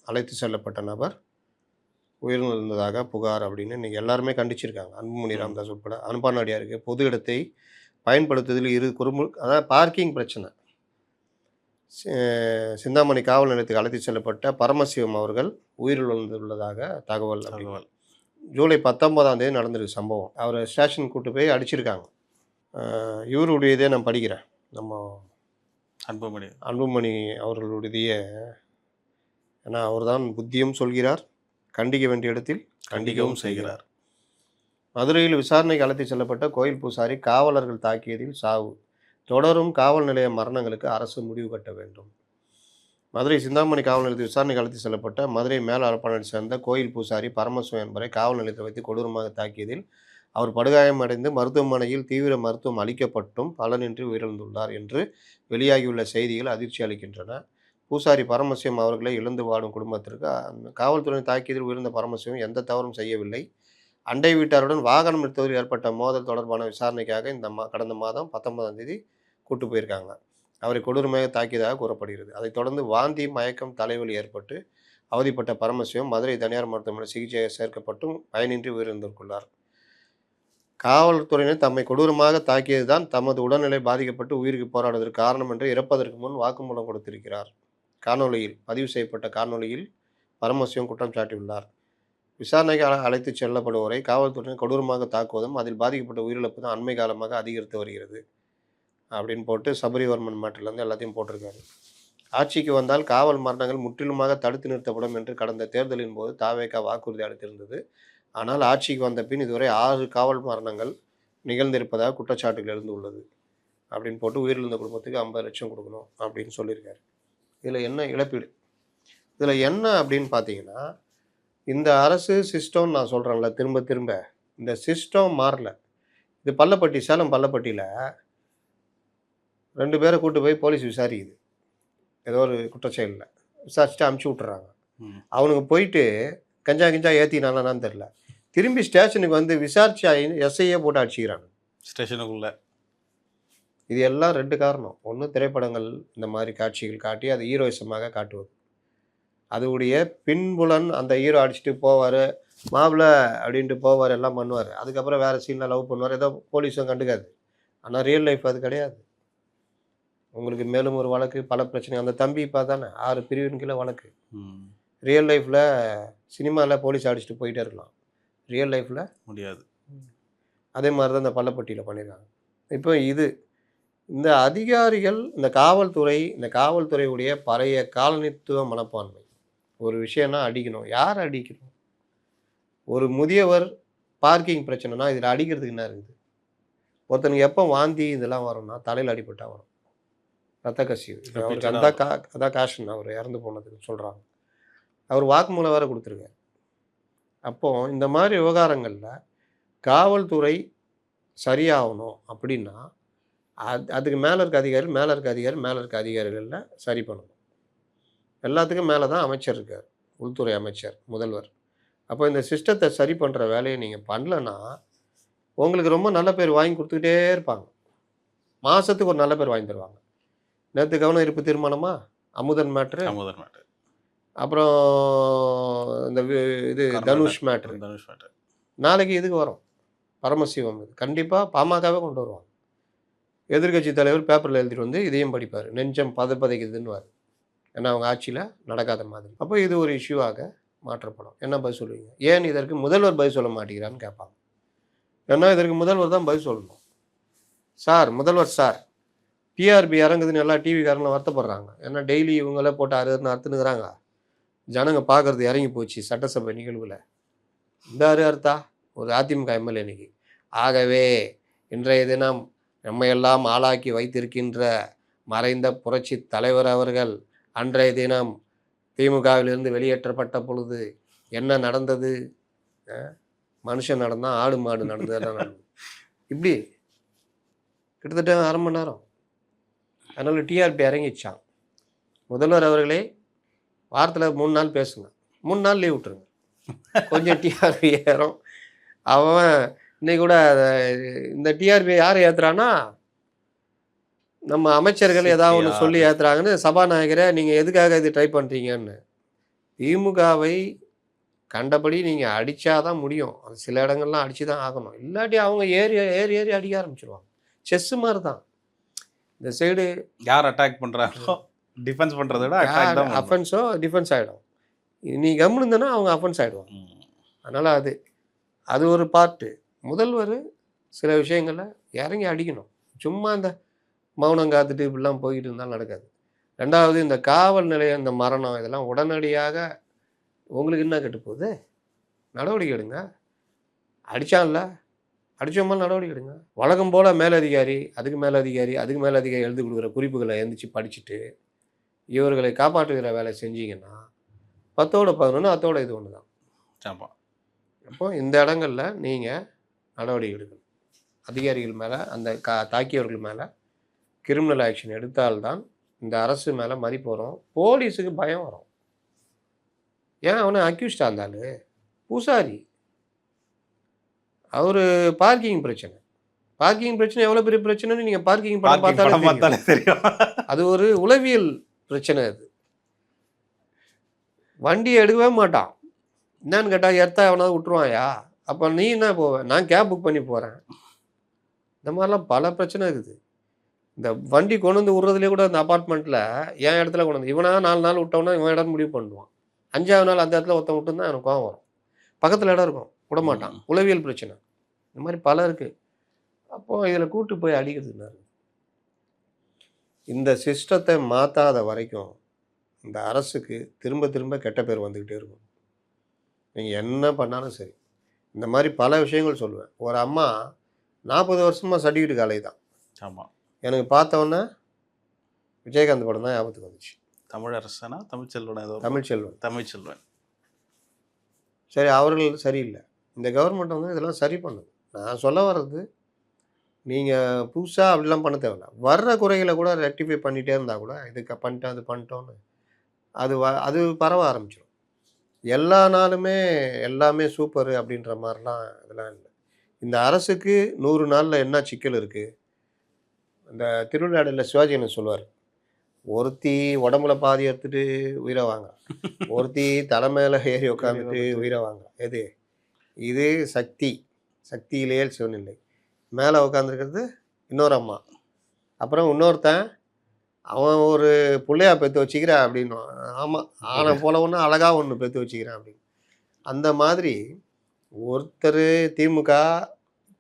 Speaker 2: அழைத்து செல்லப்பட்ட நபர் உயிரிழந்ததாக புகார் அப்படின்னு நீங்கள் எல்லாருமே கண்டிச்சிருக்காங்க. அன்புமணி ராமதாஸ் உட்பட. அனுப்பானடியாருக்கு பொது இடத்தை பயன்படுத்துவதில் அதாவது பார்க்கிங் பிரச்சனை. சிந்தாமணி காவல் நிலையத்துக்கு அழைத்து செல்லப்பட்ட பரமசிவம் அவர்கள் உயிரிழந்துள்ளதாக தகவல். ஜூலை 19ஆம் தேதி நடந்திருக்கு சம்பவம். அவரை ஸ்டேஷன் கூட்டு போய் அடிச்சிருக்காங்க. இவருடையதே நான் படிக்கிறேன். நம்ம அன்புமணி அவர்களுடைய, ஏன்னா அவர் தான் புத்தியும் சொல்கிறார், கண்டிக்க வேண்டிய இடத்தில் கண்டிக்கவும் செய்கிறார். மதுரையில் விசாரணைக்கு அழைத்து செல்லப்பட்ட கோயில் பூசாரி காவலர்கள் தாக்கியதில் சாவு. தொடரும் காவல் நிலைய மரணங்களுக்கு அரசு முடிவு கட்ட வேண்டும். மதுரை சிந்தாமணி காவல் நிலையத்தில் விசாரணைக்கு அழைத்து செல்லப்பட்ட மதுரை மேல் அரப்பாணை சேர்ந்த கோயில் பூசாரி பரமசிவம் என்பவரை காவல் நிலையத்தில் வைத்து கொடூரமாக தாக்கியதில் அவர் படுகாயமடைந்து மருத்துவமனையில் தீவிர மருத்துவம் அளிக்கப்பட்டும் பலனின்றி உயிரிழந்துள்ளார் என்று வெளியாகியுள்ள செய்திகள் அதிர்ச்சி அளிக்கின்றன. பூசாரி பரமசிவம் அவர்களை இழந்து வாடும் குடும்பத்திற்கு காவல்துறை தாக்கியதில் உயிர்ந்த பரமசிவம் எந்த தவறும் செய்யவில்லை. அண்டை வீட்டாருடன் வாகனம் நிறுத்துவதில் ஏற்பட்ட மோதல் தொடர்பான விசாரணைக்காக கடந்த மாதம் 19ஆம் தேதி கூட்டு போயிருக்காங்க. அவரை கொடூரமாக தாக்கியதாக கூறப்படுகிறது. அதைத் தொடர்ந்து வாந்தி, மயக்கம், தலைவலி ஏற்பட்டு அவதிப்பட்ட பரமசிவம் மதுரை தனியார் மருத்துவமனையில் சிகிச்சையாக சேர்க்கப்பட்டும் பயனின்றி உயிரிழந்துள்ளார். காவல்துறையினர் தம்மை கொடூரமாக தாக்கியதுதான் தமது உடல்நிலை பாதிக்கப்பட்டு உயிருக்கு போராடுவதற்கு காரணம் என்று இறப்பதற்கு முன் வாக்குமூலம் கொடுத்திருக்கிறார். பதிவு செய்யப்பட்ட காணொலியில் பரமசிவம் குற்றம் சாட்டியுள்ளார். விசாரணைக்கு அழைத்து செல்லப்படுவோரை காவல்துறையினர் கொடூரமாக தாக்குவதும் அதில் பாதிக்கப்பட்ட உயிரிழப்பு தான் அண்மை காலமாக அதிகரித்து வருகிறது அப்படின்னு போட்டு சபரிவர்மன் மேட்டிலேருந்து எல்லாத்தையும் போட்டிருக்காரு. ஆட்சிக்கு வந்தால் காவல் மரணங்கள் முற்றிலுமாக தடுத்து நிறுத்தப்படும் என்று கடந்த தேர்தலின் போது தாவேகா வாக்குறுதி அளித்திருந்தது. ஆனால் ஆட்சிக்கு வந்த பின் இதுவரை 6 காவல் மரணங்கள் நிகழ்ந்திருப்பதாக குற்றச்சாட்டுகள் இருந்து உள்ளது அப்படின்னு போட்டு உயிரிழந்த குடும்பத்துக்கு 50 லட்சம் கொடுக்கணும் அப்படின்னு சொல்லியிருக்காரு. இதில் என்ன இழப்பீடு? இதில் என்ன அப்படின்னு பார்த்தீங்கன்னா, இந்த அரசு சிஸ்டம் நான் சொல்கிறேன்ல திரும்ப இந்த சிஸ்டம் மாறல. இது சேலம் பள்ளப்பட்டியில் 2 பேரை கூட்டு போய் போலீஸ் விசாரிக்குது. ஏதோ ஒரு குற்றச்செயலில் விசாரிச்சுட்டு அமுச்சு விட்டுறாங்க. அவனுக்கு போயிட்டு கஞ்சா ஏற்றினாலான்னு தெரில. திரும்பி ஸ்டேஷனுக்கு வந்து விசாரிச்சு எஸ்ஐயே போட்டு அடிச்சுக்கிறாங்க ஸ்டேஷனுக்குள்ளே. இது எல்லாம் 2 காரணம். ஒண்ணு திரைப்படங்கள் இந்த மாரி காட்சிகள் காட்டி அது ஹீரோயிசமாக காட்டுவது. அதுவுடைய பின்புலன் அந்த ஹீரோ அடிச்சுட்டு போவாரு. மாப்பிள அப்படின்ட்டு போவாரு, எல்லாம் பண்ணுவாரு. அதுக்கப்புறம் வேற சீன்ல லவ் பண்ணுவாரு. ஏதோ போலீஸும் கண்டுக்காது. ஆனா ரியல் லைஃப் அது கிடையாது. உங்களுக்கு மேலும் ஒரு வழக்கு, பல பிரச்சனை. அந்த தம்பி தானே 6 பிரிவின் கீழ வழக்கு.
Speaker 1: ம்.
Speaker 2: ரியல் லைஃப்ல சினிமால போலீஸ் அடிச்சுட்டு போயிட்டே இருக்கலாம். ரியல் லைஃப்ல
Speaker 1: முடியாது.
Speaker 2: அதே மாரி தான் இந்த பள்ளப்பட்டியில பண்ணியிருக்காங்க. இப்போ இந்த அதிகாரிகள், இந்த காவல்துறையுடைய பழைய காலனித்துவ மனப்பான்மை. ஒரு விஷயம்னா அடிக்கணும். யார அடிக்கணும்? ஒரு முதியவர் பார்க்கிங் பிரச்சனைனா, இதில அடிக்கிறதுக்கு என்ன இருக்குது? ஒருத்தனுக்கு எப்போ வாந்தி இதெல்லாம் வரும்னா, தலையில அடிபட்டா வரும். ரத்த கசிவு. அவருக்கு அதான் காஷன் அவர் இறந்து போனதுக்கு சொல்றாங்க. அவர் வாக்குமூலம் வேற குடுத்துருக்காரு. அப்போ இந்த மாரி விவகாரங்கள்ல காவல்துறை சரியாகணும் அப்படின்னா, அதுக்கு மேல இருக்க அதிகாரி, மேல இருக்க அதிகாரி, மேல இருக்க அதிகாரிகள்ல சரி பண்ணணும். எல்லாத்துக்கும் மேல தான் அமைச்சர் இருக்காரு. உள்துறை அமைச்சர், முதல்வர். அப்போ இந்த சிஸ்டத்த சரி பண்ற வேலைய நீங்க பண்ணலன்னா, உங்களுக்கு ரொம்ப நல்ல பேர் வாங்கி குடுத்துக்கிட்டே இருப்பாங்க. மாசத்துக்கு ஒரு நல்ல பேர் வாங்கி தருவாங்க. நேத்து கவன ஈர்ப்பு தீர்மானமா? அமுதன் மேட்ரு.
Speaker 1: அமுதன் மேட்டர்.
Speaker 2: அப்புறம் இந்த இது தனுஷ் மேட்ரு.
Speaker 1: தனுஷ் மேட்டர்.
Speaker 2: நாளைக்கு இதுக்கு வரும். பரமசிவம் இது. கண்டிப்பா பாமகவே கொண்டு வருவாங்க. எதிர்க்கட்சி தலைவர் பேப்பர்ல எழுதிட்டு வந்து இதையும் படிப்பாரு. நெஞ்சம் பதைக்குதுன்னுவாரு. ஏன்னா அவங்க ஆட்சியில நடக்காத மாதிரி. அப்போ இது ஒரு இஷ்யூவாக மாற்றப்படும். என்ன பதில் சொல்லுவீங்க? ஏன் இதற்கு முதல்வர் பதில் சொல்ல மாட்டேங்கிறான்னு கேட்பாங்க. ஏன்னா இதற்கு முதல்வர் தான் பதில் சொல்லணும். முதல்வர் சார், டிஆர்பி இறங்குதுன்னு எல்லா டிவிக்காரங்களும் வருத்தப்படுறாங்க. ஏன்னா டெய்லி இவங்களே போட்டு அறுத்துனுக்குறாங்க. ஜனங்க பார்க்கறது இறங்கி போச்சு சட்டசபை நிகழ்வுல. இந்த அறுத்தா ஒரு அதிமுக எம்எல்ஏ இன்னைக்கு. ஆகவே இன்றைய தினம் நம்மையெல்லாம் ஆளாக்கி வைத்திருக்கின்ற மறைந்த புரட்சி தலைவர் அவர்கள் அன்றைய தினம் திமுகவிலிருந்து வெளியேற்றப்பட்ட பொழுது என்ன நடந்தது? மனுஷன் நடந்தான், ஆடு மாடு நடந்ததெல்லாம் நடந்தது. இப்படி கிட்டத்தட்ட 1/2 மணி நேரம். அதனால டிஆர்பி இறங்கிச்சான். முதல்வர் அவர்களே வாரத்தில் 3 நாள் பேசுங்க. 3 நாள் லீவ் விட்டுருங்க. கொஞ்சம் டிஆர்பி ஏறும். அவன் இன்னைக்கு கூட இந்த டிஆர்பி யார் ஏற்றுறான்னா, நம்ம அமைச்சர்கள் ஏதாவது ஒன்று சொல்லி ஏற்றுறாங்கன்னு சபாநாயகரை நீங்கள் எதுக்காக இது ட்ரை பண்ணுறீங்கன்னு. திமுகவை கண்டபடி நீங்கள் அடித்தாதான் முடியும். அது சில இடங்கள்லாம் அடித்து தான் ஆகணும். இல்லாட்டி அவங்க ஏறி ஏறி ஏறி அடிக்க ஆரம்பிச்சிருவாங்க. செஸ்ஸு மாதிரி தான். இந்த சைடு
Speaker 1: யார் அட்டாக் பண்ணுறாங்களோ டிஃபென்ஸ் பண்ணுறத விட அட்டாக் தான்
Speaker 2: அஃபென்ஸோ டிஃபென்ஸ் ஆகிடும். நீ கம்முன்னு இருந்தனா அவங்க அஃபென்ஸ் ஆகிடுவாங்க. அதனால் அது ஒரு பார்ட்டு. முதல்வர் சில விஷயங்களை இறங்கி அடிக்கணும். சும்மா இந்த மௌனம் காத்துட்டு இப்படிலாம் போய்கிட்டு இருந்தாலும் நடக்காது. 2வது இந்த காவல் நிலையம், இந்த மரணம் இதெல்லாம் உடனடியாக உங்களுக்கு என்ன கெட்டு போகுது? நடவடிக்கை எடுங்க. அடித்தான்ல, அடித்தவங்க நடவடிக்கை எடுங்க. வழக்கம் போல் மேலதிகாரி, அதுக்கு மேலதிகாரி எழுதி கொடுக்குற குறிப்புகளை எழுந்திரிச்சு படிச்சுட்டு இவர்களை காப்பாற்றுகிற வேலை செஞ்சீங்கன்னா 10ஓட 11 அத்தோட இது ஒன்று தான்.
Speaker 1: ஆமாம்.
Speaker 2: அப்போ இந்த இடங்கள்ல நீங்கள் நடவடிக்கை எடுக்கணும். அதிகாரிகள் மேலே, அந்த தாக்கியவர்கள் மேலே கிரிமினல் ஆக்ஷன் எடுத்தால்தான் இந்த அரசு மேலே மதிப்பு வரும். போலீஸுக்கு பயம் வரும். ஏன் அவனை அக்யூஸ்டா இருந்தாலும் பூசாரி, அவர் பார்க்கிங் பிரச்சனை எவ்வளோ பெரிய பிரச்சனைன்னு நீங்கள் பார்க்கிங் படம் பார்த்தாலே தெரியும். அது ஒரு உளவியல் பிரச்சனை. அது வண்டியை எடுக்கவே மாட்டான். என்னன்னு கேட்டால் எர்த்தா எவனாவது விட்டுருவாயா? அப்போ நீ என்ன போவேன்? நான் கேப் புக் பண்ணி போகிறேன். இந்த மாதிரிலாம் பல பிரச்சனை இருக்குது. இந்த வண்டி கொண்டு வந்து விட்றதுலேயே கூட அந்த அப்பார்ட்மெண்ட்டில் என் இடத்துல கொண்டு வந்து இவனா 4 நாள் விட்டோம்னா இவன் இடம் முடிவு பண்ணுவான். 5ஆவது நாள் அந்த இடத்துல ஒருத்தன் விட்டுருந்தா எனக்கு கோவம் வரும். பக்கத்தில் இடம் இருக்கும், விட மாட்டான். உளவியல் பிரச்சனை இந்த மாதிரி பல இருக்குது. அப்போது இதில் கூட்டு போய் அடிக்கிறதுனா இந்த சிஸ்டத்தை மாற்றாத வரைக்கும் இந்த அரசுக்கு திரும்ப திரும்ப கெட்ட பேர் வந்துக்கிட்டே இருக்கும். நீங்கள் என்ன பண்ணாலும் சரி. இந்த மாதிரி பல விஷயங்கள் சொல்லுவேன். ஒரு அம்மா 40 வருஷமாக சர்டிஃபிகேட் காலை தான்.
Speaker 1: ஆமாம். எனக்கு
Speaker 2: பார்த்தவொன்னே விஜயகாந்த் படம் தான் ஞாபகத்துக்கு வந்துச்சு.
Speaker 1: தமிழரசனா தமிழ்ச்செல்வன்? தமிழ்ச்செல்வன்.
Speaker 2: சரி, அவர்கள் சரியில்லை. இந்த கவர்மெண்ட் வந்து இதெல்லாம் சரி பண்ணுது. நான் சொல்ல வர்றது, நீங்கள் புதுசாக அப்படிலாம் பண்ண தேவையில்ல. வர்ற குறைகளை கூட ரெக்டிஃபை பண்ணிகிட்டே இருந்தால் கூட இதுக்கு பண்ணிட்டோம் அது பண்ணிட்டோன்னு அது பரவ ஆரம்பிச்சிடும். எல்லா நாளுமே எல்லாமே சூப்பரு அப்படின்ற மாதிரிலாம் இதெல்லாம் இல்லை. இந்த அரசுக்கு 100 நாளில் என்ன சிக்கல் இருக்குது? இந்த திருவிளையாடலில் சிவாஜி என்ன சொல்லுவார், ஒருத்தி உடம்புல பாதி எடுத்துட்டு உயிரை வாங்க, ஒருத்தி தலை மேலே ஏறி உட்காந்துட்டு உயிரை வாங்க. எது இது? சக்தி, சக்தியிலேயே சிவனில்லை. மேலே உட்காந்துருக்கிறது இன்னொரு அம்மா. அப்புறம் இன்னொருத்தன் அவன் ஒரு பிள்ளையா பெற்று வச்சுக்கிறான் அப்படின்னு. ஆமாம், ஆனை போல ஒன்று அழகாக ஒன்று பெற்று வச்சுக்கிறான் அப்படின்னு. அந்த மாதிரி ஒருத்தர் திமுக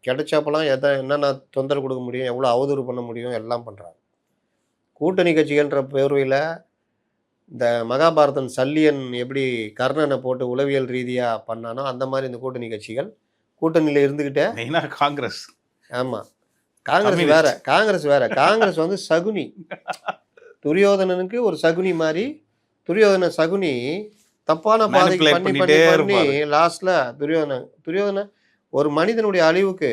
Speaker 2: கிடைச்சப்பெல்லாம் என்னென்ன தொந்தரவு கொடுக்க முடியும், எவ்வளோ அவதூறு பண்ண முடியும், எல்லாம் பண்ணுறாங்க. கூட்டணி கட்சிகள்ன்ற பேர்வையில் இந்த மகாபாரதன் சல்லியன் எப்படி கர்ணனை போட்டு உளவியல் ரீதியாக பண்ணானோ அந்த மாதிரி இந்த கூட்டணி கட்சிகள் கூட்டணியில் இருந்துக்கிட்டே.
Speaker 1: மெயினாக காங்கிரஸ்.
Speaker 2: ஆமாம், காங்கிரஸ் வேற. காங்கிரஸ் வந்து சகுனி. துரியோதனனுக்கு ஒரு சகுனி மாதிரி. துரியோதன சகுனி தப்பான பாதைக்கு பண்ணி பண்ணி பண்ணி லாஸ்ட்ல துரியோதன ஒரு மனிதனுடைய அழிவுக்கு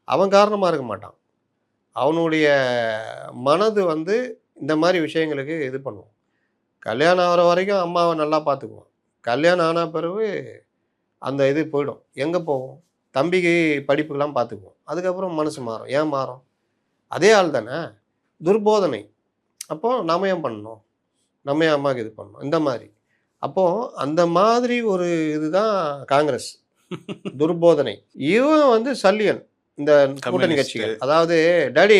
Speaker 2: அவன் காரணமாக இருக்க மாட்டான். அவனுடைய மனது வந்து இந்த மாதிரி விஷயங்களுக்கு இது பண்ணுவான். கல்யாணம் ஆகிற வரைக்கும் அம்மாவை நல்லா பார்த்துக்குவான். கல்யாணம் ஆன பிறகு அந்த இது போயிடும். எங்கே போவோம்? தம்பிக்கு படிப்புக்கெல்லாம் பார்த்துக்குவோம். அதுக்கப்புறம் மனசு மாறும். ஏன் மாறும்? அதே ஆள் தானே. துர்போதனை. அப்போது நம்ம ஏன் பண்ணணும்? நம்ம ஏன் அம்மாவுக்கு இது பண்ணணும்? இந்த மாதிரி. அப்போது அந்த மாதிரி ஒரு இதுதான் காங்கிரஸ். துர்போதனை. இவன் வந்து சல்லியன். இந்த கூட்டணி கட்சிகள். அதாவது டாடி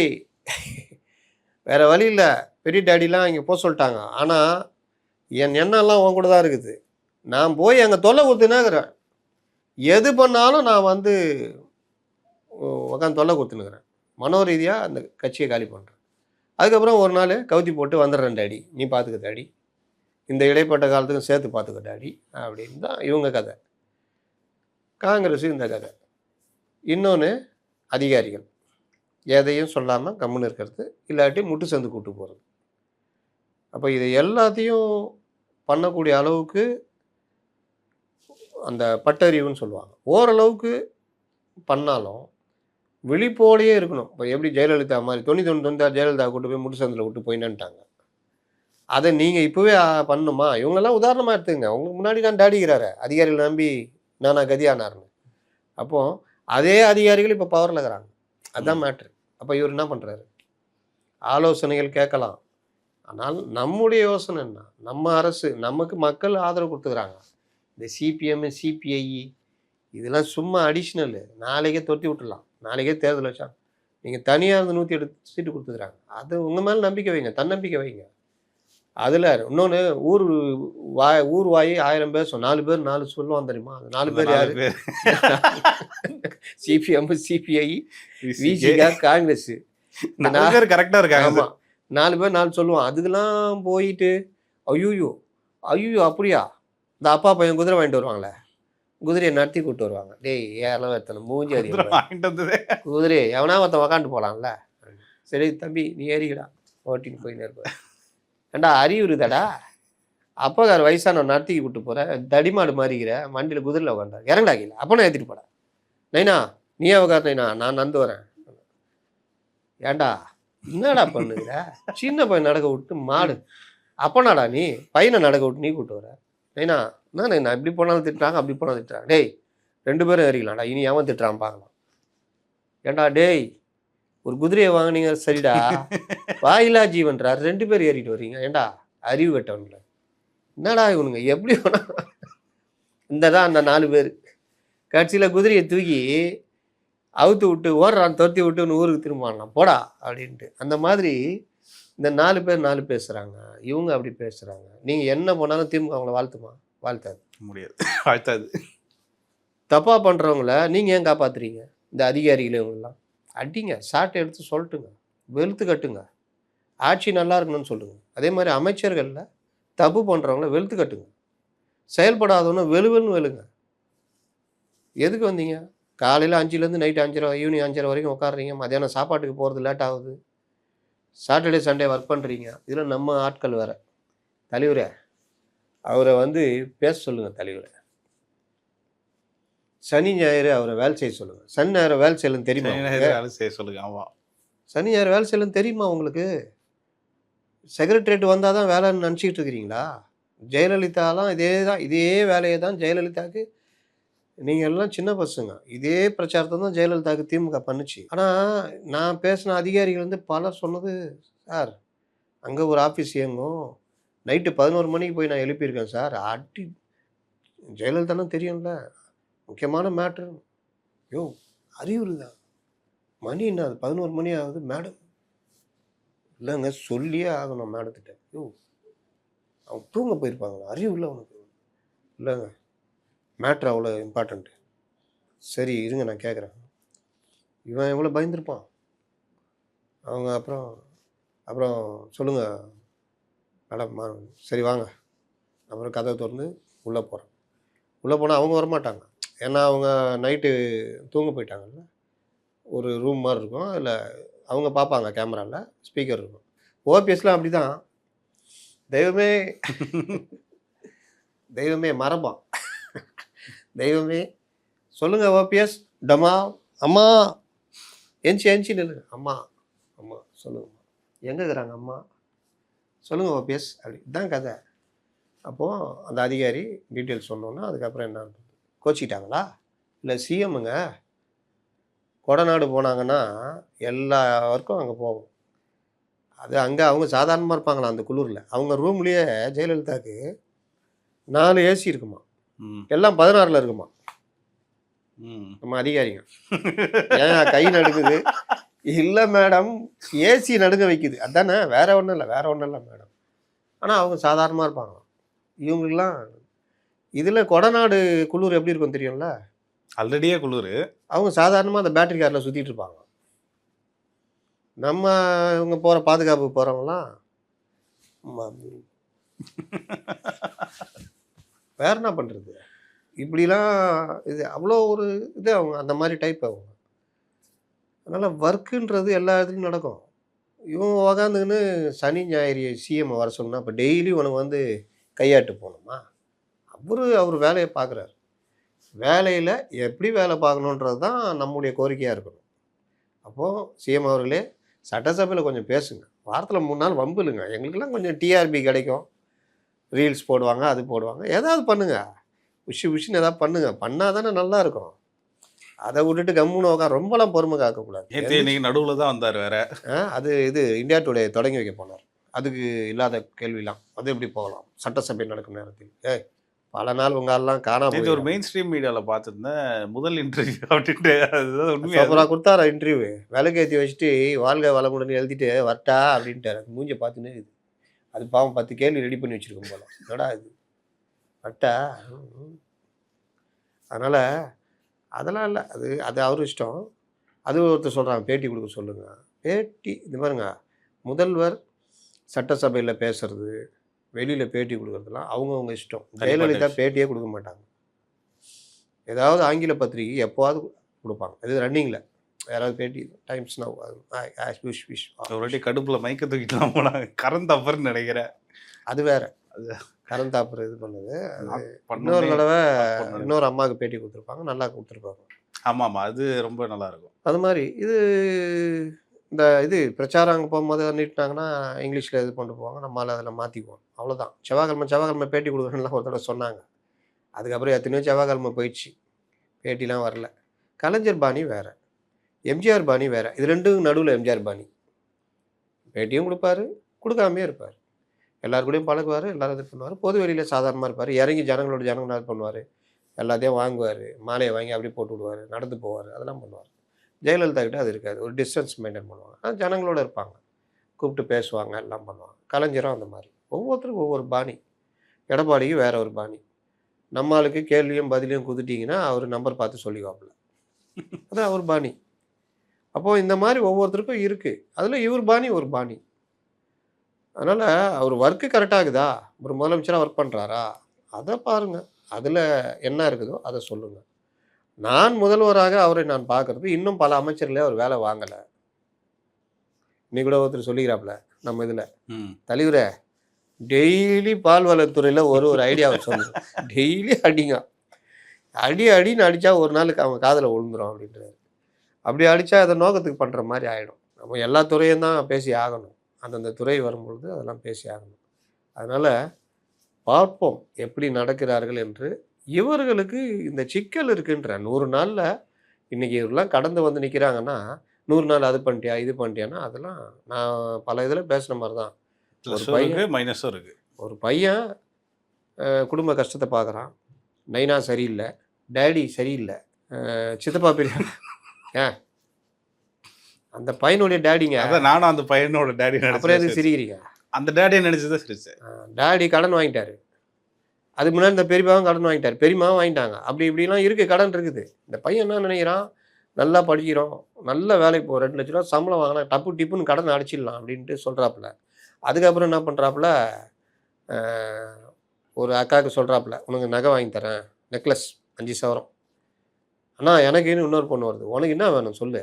Speaker 2: வேற வழி இல்லை, பெரிய டாடிலாம் இங்கே போக சொல்லிட்டாங்க, ஆனால் என் எண்ணெல்லாம் உன் கூட தான் இருக்குது. நான் போய் அங்கே தொல்லை கொடுத்துனாக்கிறேன். எது பண்ணாலும் நான் வந்து உட்காந்து தொல்லை கொடுத்துனுக்கிறேன். மனோரீதியாக அந்த கட்சியை காலி பண்ணுறேன். அதுக்கப்புறம் ஒரு நாள் கவுத்தி போட்டு வந்துடுறேன் டாடி, நீ பார்த்துக்க டாடி, இந்த இடைப்பட்ட காலத்துக்கும் சேர்த்து பார்த்துக்க டாடி அப்படின்னு தான் இவங்க கதை. காங்கிரஸ் இந்த கதை. இன்னொன்று அதிகாரிகள் எதையும் சொல்லாமல் கம்முன்னு இருக்கிறது, இல்லாட்டி முட்டு சந்து கூட்டு போகிறது. அப்போ இதை எல்லாத்தையும் பண்ணக்கூடிய அளவுக்கு அந்த பட்டறிவுன்னு சொல்லுவாங்க. ஓரளவுக்கு பண்ணாலும் விழிப்போடையே இருக்கணும். இப்போ எப்படி ஜெயலலிதா மாதிரி 99 ஜெயலலிதா கூட்டு போய் முட்டு சந்தில் விட்டு போயின்னுட்டாங்க. அதை நீங்கள் இப்போவே பண்ணணுமா? இவங்களெல்லாம் உதாரணமாக எடுத்துங்க. உங்களுக்கு முன்னாடி நான் டாடிக்கிறாரு அதிகாரிகளை நம்பி நானா கதியானாருன்னு. அப்போது அதே அதிகாரிகள் இப்போ பவரில் இருக்கிறாங்க. அதுதான் மேட்ரு. அப்போ இவர் என்ன பண்ணுறாரு? ஆலோசனைகள் கேட்கலாம். ஆனால் நம்முடைய யோசனை என்ன? நம்ம அரசு நமக்கு மக்கள் ஆதரவு கொடுத்துக்கிறாங்க. இந்த சிபிஎம் சிபிஐ இதெல்லாம் சும்மா அடிஷ்னலு. நாளைக்கே தொட்டி விட்டுடலாம். நாளைக்கே தேர்தல் வச்சாங்க. நீங்கள் தனியாக இருந்து 108 சீட்டு கொடுத்துக்கிறாங்க. அது உங்கள் மேலே நம்பிக்கை வைங்க, தன்னம்பிக்கை வைங்க. அதில் இன்னொன்று ஊர் வாய் 1000 பேசும். 4 பேர் 4 சொல்லுவான் தெரியுமா? அந்த 4 பேர் யார்? CPM CBI Visika Congress.
Speaker 1: கரெக்டாக இருக்காங்க.
Speaker 2: ஆமாம், 4 பேர் 4 சொல்லுவான். அதுக்கெல்லாம் போயிட்டு ஐயோ அப்படியா? இந்த அப்பா பையன் குதிரை வாங்கிட்டு வருவாங்களே, குதிரையை நடத்தி கூப்பிட்டு வருவாங்க. டேய் ஏறலாம் எத்தனை மூஞ்சி அறி குதிரையை எவனா ஒருத்தன் உக்காண்டு போகலாம்ல. சரி தம்பி நீ ஏறிக்கடா, ஓட்டின்னு போயின்னு இருப்ப. ஏண்டா அறிவு இருக்குதாடா? அப்போக்கார் வயசான நடத்தி கூப்பிட்டு போகிற தடிமாடு மாறிக்கிற வண்டியில் குதிரையில் உட்காண்டார். இறங்கடா கீழே, அப்போ நான் ஏற்றிட்டு போட. நைனா நீயே உட்கார் நைனா, நான் நடந்து வரேன். ஏண்டா என்னடா பண்ணுகிற? சின்ன பையன் நடக்க விட்டு மாடு, அப்போனாடா நீ பையனை நடக்க விட்டு நீ கூப்பிட்டு வர. நைனா நான் இப்படி போனாலும் திட்டுறாங்க, அப்படி போனாலும் திட்டுறாங்க. டேய் 2 பேரும் ஏறிக்கலாம்டா, இனி அவன் திட்டுறான் பார்க்கலாம். ஏண்டா டேய் ஒரு குதிரையை வாங்கினீங்க சரிடா, வாயிலா ஜீவன்றார் 2 பேர் ஏறிட்டு வர்றீங்க. ஏண்டா அறிவு கட்டவன்ல என்னடா இவனுங்க எப்படி வேணா. இந்த தான் அந்த 4 பேர் கட்சியில் குதிரையை தூக்கி அவுத்து விட்டு ஓடுறான், துரத்தி விட்டு ஊருக்கு திரும்பானான் போடா அப்படின்ட்டு. அந்த மாதிரி இந்த 4 பேர் 4 பேசுகிறாங்க, இவங்க அப்படி பேசுகிறாங்க. நீங்கள் என்ன பண்ணாலும் திமுக அவங்கள வாழ்த்துமா? வாழ்த்தாது,
Speaker 1: முடியாது, வாழ்த்தாது.
Speaker 2: தப்பாக பண்ணுறவங்கள நீங்கள் ஏன் காப்பாற்றுறீங்க? இந்த அதிகாரிகளே இவங்கெல்லாம் அடிங்க, சாட்டை எடுத்து சொல்லட்டுங்க, வெளுத்து கட்டுங்க, ஆட்சி நல்லா இருக்கணும்னு சொல்லுங்கள். அதே மாதிரி அமைச்சர்களில் தப்பு பண்ணுறவங்கள வெளுத்து கட்டுங்க, செயல்படாதவன வெளுவெல்னு வெளுங்க. எதுக்கு வந்தீங்க? காலையில் 5லேருந்து நைட்டு 5:30 ஈவினிங் 5:30 வரைக்கும் உட்காடுறீங்க, மத்தியானம் சாப்பாட்டுக்கு போகிறது லேட் ஆகுது, சாட்டர்டே சண்டே ஒர்க் பண்ணுறீங்க. இதில் நம்ம ஆட்கள் வேறு. தலைவரே அவரை வந்து பேச சொல்லுங்கள். தலைவரை சனி ஞாயிறு அவரை வேலை செய்ய சொல்லுங்கள். சனி ஞாயிறு வேலை செய்யலன்னு தெரியுமா?
Speaker 1: வேலை செய்ய சொல்லுங்க. ஆமாம்,
Speaker 2: சனி ஞாயிறு வேலை செய்யலன்னு தெரியுமா உங்களுக்கு? செக்ரட்டரியேட் வந்தால் தான் வேலைன்னு நினச்சிக்கிட்டு இருக்கிறீங்களா? ஜெயலலிதாலாம் இதே வேலையை தான் ஜெயலலிதாவுக்கு நீங்கள் எல்லாம் சின்ன பசங்க. இதே பிரச்சாரத்தை தான் ஜெயலலிதாவுக்கு திமுக பண்ணுச்சு. ஆனால் நான் பேசின அதிகாரிகள் வந்து பலர் சொன்னது, சார் அங்கே ஒரு ஆஃபீஸ் இயங்கும், நைட்டு 11 மணிக்கு போய் நான் எழுப்பியிருக்கேன் சார். அடி ஜெயலலிதானா தெரியும்ல, முக்கியமான மேட்ரு. யோ அறிவுறு தான், மணி என்ன அது 11 மணி ஆகுது மேடம். இல்லைங்க சொல்லியே ஆகணும் மேடத்திட்ட. யோ அவங்க தூங்க போயிருப்பாங்களா, அறிவு இல்லை உனக்கு? இல்லைங்க மேட்ரு அவ்வளோ இம்பார்ட்டண்ட்டு. சரி இருங்க நான் கேட்குறேன். இவன் எவ்வளோ பயந்துருப்பான். அவங்க அப்புறம் அப்புறம் சொல்லுங்கள் மேடம், சரி வாங்க. அப்புறம் கதவை திறந்து உள்ளே போகிறேன். உள்ளே போனால் அவங்க வரமாட்டாங்க. ஏன்னா அவங்க நைட்டு தூங்க போயிட்டாங்கல்ல. ஒரு ரூம் மாதிரி இருக்கும், அதில் அவங்க பார்ப்பாங்க, கேமராவில் ஸ்பீக்கர் இருக்கும். ஓபிஎஸ்லாம் அப்படி தான். தெய்வமே தெய்வமே மரபான். தெய்வமே சொல்லுங்கள் ஓபிஎஸ் டமா அம்மா எஞ்சி நில்லு. அம்மா அம்மா சொல்லுங்கம்மா, எங்கே இருக்கிறாங்க அம்மா, சொல்லுங்கள் ஓபிஎஸ். அப்படி இதுதான் கதை. அப்போது அந்த அதிகாரி டீட்டெயில்ஸ் சொன்னோன்னா அதுக்கப்புறம் என்ன கோச்சிக்கிட்டாங்களா? இல்லை சிஎம்முங்க கொடநாடு போனாங்கன்னா எல்லாருக்கும் அங்கே போகும். அது அங்கே அவங்க சாதாரணமாக இருப்பாங்களா அந்த குளிரில். அவங்க ரூம்லேயே ஜெயலலிதாவுக்கு 4 ஏசி இருக்குமா, எல்லாம் 16ல் இருக்குமா. நம்ம அதிகாரிங்க ஏன் கை நடுக்குது? இல்லை மேடம் ஏசி நடுங்க வைக்குது, அதானே, வேற ஒன்றும் இல்லை மேடம். ஆனால் அவங்க சாதாரணமாக இருப்பாங்க. இவங்களுக்கெல்லாம் இதில் கொடநாடு குளிர் எப்படி இருக்கும் தெரியும்ல,
Speaker 1: ஆல்ரெடியே குளிர்.
Speaker 2: அவங்க சாதாரணமாக அந்த பேட்டரி காரில் சுற்றிட்டு இருப்பாங்க. நம்ம இவங்க போகிற பாதுகாப்பு போகிறவங்களாம் வேற என்ன பண்ணுறது? இப்படிலாம் இது அவ்வளோ ஒரு இது அவங்க அந்த மாதிரி டைப் அவங்க. அதனால் ஒர்க்குன்றது எல்லா இடத்துலையும் நடக்கும். இவங்க உக்காந்துக்கின்னு சனி ஞாயிறு சிஎம் வர சொன்னால் இப்போ டெய்லி உனக்கு வந்து கையாட்டு போகணுமா? அவர் வேலையை பார்க்குறாரு. வேலையில் எப்படி வேலை பார்க்கணுன்றது தான் நம்முடைய கோரிக்கையாக இருக்கணும். அப்போது சிஎம் அவர்களே சட்டசபையில் கொஞ்சம் பேசுங்க. வாரத்தில் 3 நாள் வம்பு இல்லைங்க. எங்களுக்கெல்லாம் கொஞ்சம் டிஆர்பி கிடைக்கும். ரீல்ஸ் போடுவாங்க, அது போடுவாங்க. ஏதாவது பண்ணுங்கள், விஷயம் ஏதாவது பண்ணுங்கள். பண்ணால் தானே நல்லா இருக்கும். அதை விட்டுட்டு கம்முன்னு உட்கார ரொம்பலாம் பொறுமை காக்கக்கூடாது.
Speaker 1: இன்னைக்கு நடுவில் தான் வந்தார் வேற.
Speaker 2: அது இது இந்தியா டுடே தொடங்கி வைக்க போனார். அதுக்கு இல்லாத கேள்விலாம் அது எப்படி போகலாம் சட்டசபை நடக்கும் நேரத்தில்? பல நாள் உங்களெல்லாம் காணாம
Speaker 1: ஒரு மெயின் ஸ்ட்ரீம் மீடியாவில் பார்த்துருந்தேன், முதல் இன்டர்வியூ அப்படின்ட்டு. அதுதான் உண்மையாக
Speaker 2: அப்புறம் கொடுத்தாரா இன்டர்வியூ, விலைக்கேற்றி வச்சுட்டு வாழ்க வளமுடன் எழுதிட்டு வரட்டா அப்படின்ட்டு மூஞ்சை பார்த்துன்னு இது. அது பாவம் 10 கேள்வி ரெடி பண்ணி வச்சுருக்கோம் போல. என்னடா இது வரட்டா? அதனால் அதெல்லாம் இல்லை, அது அவர் இஷ்டம். அது ஒருத்தர் சொல்கிறாங்க பேட்டி கொடுக்க சொல்லுங்கள். பேட்டி இது பாருங்க, முதல்வர் சட்டசபையில் பேசுறது, வெளியில் பேட்டி கொடுக்குறதுலாம் அவங்கவுங்க இஷ்டம். ஜெயலலிதா பேட்டியே கொடுக்க மாட்டாங்க. ஏதாவது ஆங்கில பத்திரிகை எப்போவாது கொடுப்பாங்க. இது ரன்னிங்கில் யாராவது பேட்டி டைம்ஸ் நவ் விஷ்
Speaker 1: ஒரு வாட்டி கடுப்பில் மயக்க தூக்கிட்டுலாம் போனாங்க. கரண்ட் அஃபர்னு நினைக்கிறேன்.
Speaker 2: அது வேற, அது கரண்ட் ஆஃபர் இது பண்ணுது. இன்னொரு தடவை இன்னொரு அம்மாவுக்கு பேட்டி கொடுத்துருப்பாங்க, நல்லா கொடுத்துருப்பாங்க.
Speaker 1: ஆமாம், அது ரொம்ப நல்லாயிருக்கும்.
Speaker 2: அது மாதிரி இந்த பிரச்சாரம் அங்கே போகும்போது நீட்டினாங்கன்னா இங்கிலீஷில் இது கொண்டு போவாங்க, நம்மளால் அதில் மாற்றிக்குவோம், அவ்வளோதான். செவ்வாய்க்கிழமை பேட்டி கொடுக்குறேன்லாம் ஒரு தடவை சொன்னாங்க. அதுக்கப்புறம் எத்தனையோ செவ்வாய்க்கிழமை போயிடுச்சு, பேட்டிலாம் வரல. கலைஞர் பாணி வேறு, எம்ஜிஆர் பாணி வேறு. இது ரெண்டும் நடுவில் எம்ஜிஆர் பாணி. பேட்டியும் கொடுப்பாரு, கொடுக்காமே இருப்பார். எல்லாருக்கூடையும் பழகுவார், எல்லோரும் இது பண்ணுவார். பொது வெளியில் சாதாரணமாக இருப்பார். இறங்கி ஜனங்களோட இது பண்ணுவார். எல்லாத்தையும் வாங்குவார், மாலையை வாங்கி அப்படியே போட்டு விடுவார், நடந்து போவார், அதெல்லாம் பண்ணுவார். ஜெயலலிதா கிட்ட அது இருக்காது. ஒரு டிஸ்டன்ஸ் மெயின்டைன் பண்ணுவாங்க. ஆனால் ஜனங்களோட இருப்பாங்க, கூப்பிட்டு பேசுவாங்க, எல்லாம் பண்ணுவாங்க. கலைஞரும் அந்த மாதிரி. ஒவ்வொருத்தருக்கும் ஒவ்வொரு பாணி. எடப்பாடிக்கு வேற ஒரு பாணி. நம்மளுக்கு கேள்வியும் பதிலையும் குதிட்டிங்கன்னா அவர் நம்பர் பார்த்து சொல்லிக்குவாப்புல. அதான் அவர் பாணி. அப்போது இந்த மாதிரி ஒவ்வொருத்தருக்கும் இருக்குது. அதில் இவர் பாணி ஒரு பாணி. அதனால் அவர் ஒர்க்கு கரெக்டாகுதா, ஒரு முதலமைச்சராக ஒர்க் பண்ணுறாரா, அதை பாருங்கள். அதில் என்ன இருக்குதோ அதை சொல்லுங்கள். நான் முதல்வராக அவரை நான் பார்க்குறது, இன்னும் பல அமைச்சர்களே அவர் வேலை வாங்கலை. இன்னைக்கு கூட ஒருத்தர் சொல்லிக்கிறாப்புல நம்ம இதில், தலைவரை டெய்லி பால்வளத்துறையில் ஒரு ஐடியாவை சொல்லுங்க, டெய்லி அடிங்க, அடின்னு அடித்தா ஒரு நாளுக்கு அவங்க காதில் விழுந்துடும் அப்படின்றாரு. அப்படி அடித்தா அதை நோக்கத்துக்கு பண்ணுற மாதிரி ஆகிடும். நம்ம எல்லா துறையும் தான் பேசி ஆகணும். அந்தந்த துறை வரும்பொழுது அதெல்லாம் பேசி ஆகணும். அதனால் பார்ப்போம் எப்படி நடக்கிறார்கள் என்று. இவர்களுக்கு இந்த சிக்கல் இருக்குன்ற 100 நாளில் இன்றைக்கி இவரெல்லாம் கடந்து வந்து நிற்கிறாங்கன்னா 100 நாள் அது பண்ணிட்டியா இது பண்ணிட்டியான்னா அதெல்லாம் நான் பல இதில் பேசுன மாதிரி தான். ஒரு பையன்
Speaker 1: மைனஸும் இருக்குது.
Speaker 2: ஒரு பையன் குடும்ப கஷ்டத்தை பார்க்குறான். நைனா சரியில்லை, டேடி சரியில்லை, சித்தப்பா பெரிய ஏன் அந்த பையனுடைய டேடிங்க.
Speaker 1: அதான் நானும் அந்த பையனோட டேடி
Speaker 2: அப்புறம் எதுக்கு சிரிக்கிறீங்க?
Speaker 1: அந்த டேடியை நினச்சி தான் சிரிச்சேன்.
Speaker 2: டேடி கடன் வாங்கிட்டாரு, அதுக்கு முன்னாடி இந்த பெரியப்பாவும் கடன் வாங்கிட்டார், பெரியமாவும் வாங்கிட்டாங்க, அப்படி இப்படிலாம் இருக்குது, கடன் இருக்குது. இந்த பையன் என்ன நினைக்கிறான், நல்லா படிக்கிறோம், நல்ல வேலைக்கு போகிறோம், 2 லட்ச ரூபா சம்பளம் வாங்கினா டப்பு டிப்புன்னு கடன் அடிச்சிடலாம் அப்படின்ட்டு சொல்கிறாப்புல. அதுக்கப்புறம் என்ன பண்ணுறாப்புல, ஒரு அக்காவுக்கு சொல்கிறாப்புல, உனக்கு நகை வாங்கி தரேன், நெக்லஸ் 5 சவரம். அண்ணா எனக்கு இன்னொரு பொண்ணு வருது, உனக்கு என்ன வேணும் சொல்லு,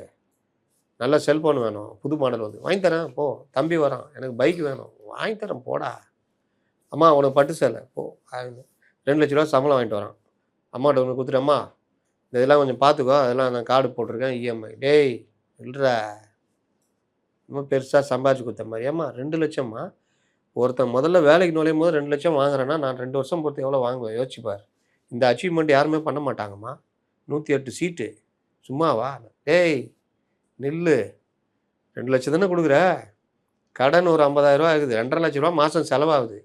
Speaker 2: நல்ல செல்ஃபோன் வேணும், புது மாடல் வந்து வாங்கி தரேன் போ, தம்பி வரான் எனக்கு பைக் வேணும் வாங்கி தரேன் போடா, அம்மா உனக்கு பட்டு சேலை போ, 2 லட்ச ரூபா சம்பளம் வாங்கிட்டு வரான், அம்மாட்ட ஒன்று கொடுத்துட்டு, அம்மா இதெல்லாம் கொஞ்சம் பார்த்துக்கோ, அதெல்லாம் நான் கார்டு போட்டிருக்கேன் இஎம்ஐ. டேய் இல்லைடா, ரொம்ப பெருசாக சம்பாதிச்சு கொடுத்த மாதிரி. ஏம்மா 2 லட்சம்மா, ஒருத்தன் முதல்ல வேலைக்கு நுழையும் போது 2 லட்சம் வாங்குறேன்னா நான் 2 வருஷம் பொறுத்து எவ்வளோ வாங்குவேன் யோசிச்சுப்பார். இந்த அச்சீவ்மெண்ட் யாருமே பண்ண மாட்டாங்கம்மா, 108 சீட்டு சும்மாவா? டேய் நில்லு, 2 லட்சம் தானே கொடுக்குற, கடன் ஒரு 50,000 ரூபா இருக்குது, 2.5 லட்ச ரூபா மாதம் செலவாகுது.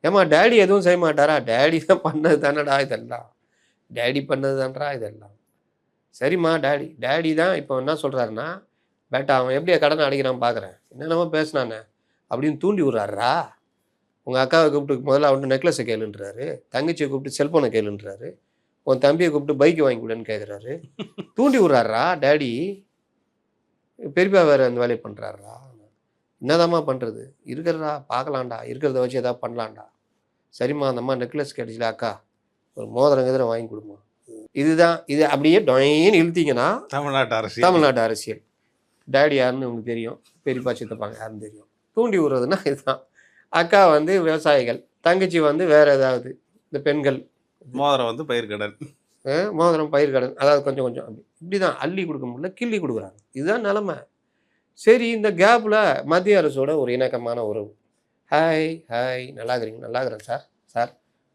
Speaker 2: ஏம்மா டேடி எதுவும் செய்ய மாட்டாரா? டேடி தான் பண்ணது தானடா இதெல்லாம், டேடி பண்ணது தான்டா இதெல்லாம். சரிம்மா டேடி தான் இப்போ என்ன சொல்கிறாருன்னா, பேட்டா அவன் எப்படியா கடனை அடைக்கிறான் பார்க்குறேன், என்னென்னமோ பேசினானே அப்படின்னு தூண்டி விட்றாருடா. உங்கள் அக்காவை கூப்பிட்டு முதல்ல அவன்ட்டு நெக்லஸை கேளுன்றாரு, தங்கச்சியை கூப்பிட்டு செல்ஃபோனை கேளுன்றாரு, உன் தம்பியை கூப்பிட்டு பைக்கு வாங்கி கொடுன்னு கேட்குறாரு, தூண்டி விட்றாருடா டேடி. பெரியப்பா வேறு அந்த வேலையை பண்ணுறாருடா. என்னதாம்மா பண்ணுறது, இருக்கிறதா பார்க்கலாம்டா, இருக்கிறத வச்சு எதாவது பண்ணலாம்டா. சரிம்மா அந்த அம்மா நெக்லஸ் கிடைச்சில, அக்கா ஒரு மோதிரம் கதிரை வாங்கி கொடுமா. இதுதான் இது. அப்படியே டொயின்னு இழுத்தீங்கன்னா தமிழ்நாட்டு அரசியல். டேடி யாருன்னு உங்களுக்கு தெரியும், பெரியப்பா சித்தப்பாங்க யாருன்னு தெரியும். தூண்டி விடுறதுன்னா இதுதான். அக்கா வந்து விவசாயிகள், தங்கச்சி வந்து வேறு ஏதாவது இந்த பெண்கள்,
Speaker 1: மோதிரம் வந்து பயிர்கடன்,
Speaker 2: மோதிரம் பயிர்கடன், அதாவது கொஞ்சம் கொஞ்சம் அப்படி இப்படி தான் அள்ளி கொடுக்க முடியல, கிள்ளி கொடுக்குறாங்க. இதுதான் நிலமை. சரி, இந்த கேப்பில் மத்திய அரசோட ஒரு இணக்கமான உறவு, ஹாய் நல்லா இருக்கிறீங்க, நல்லா இருக்கிறேன் சார், சார்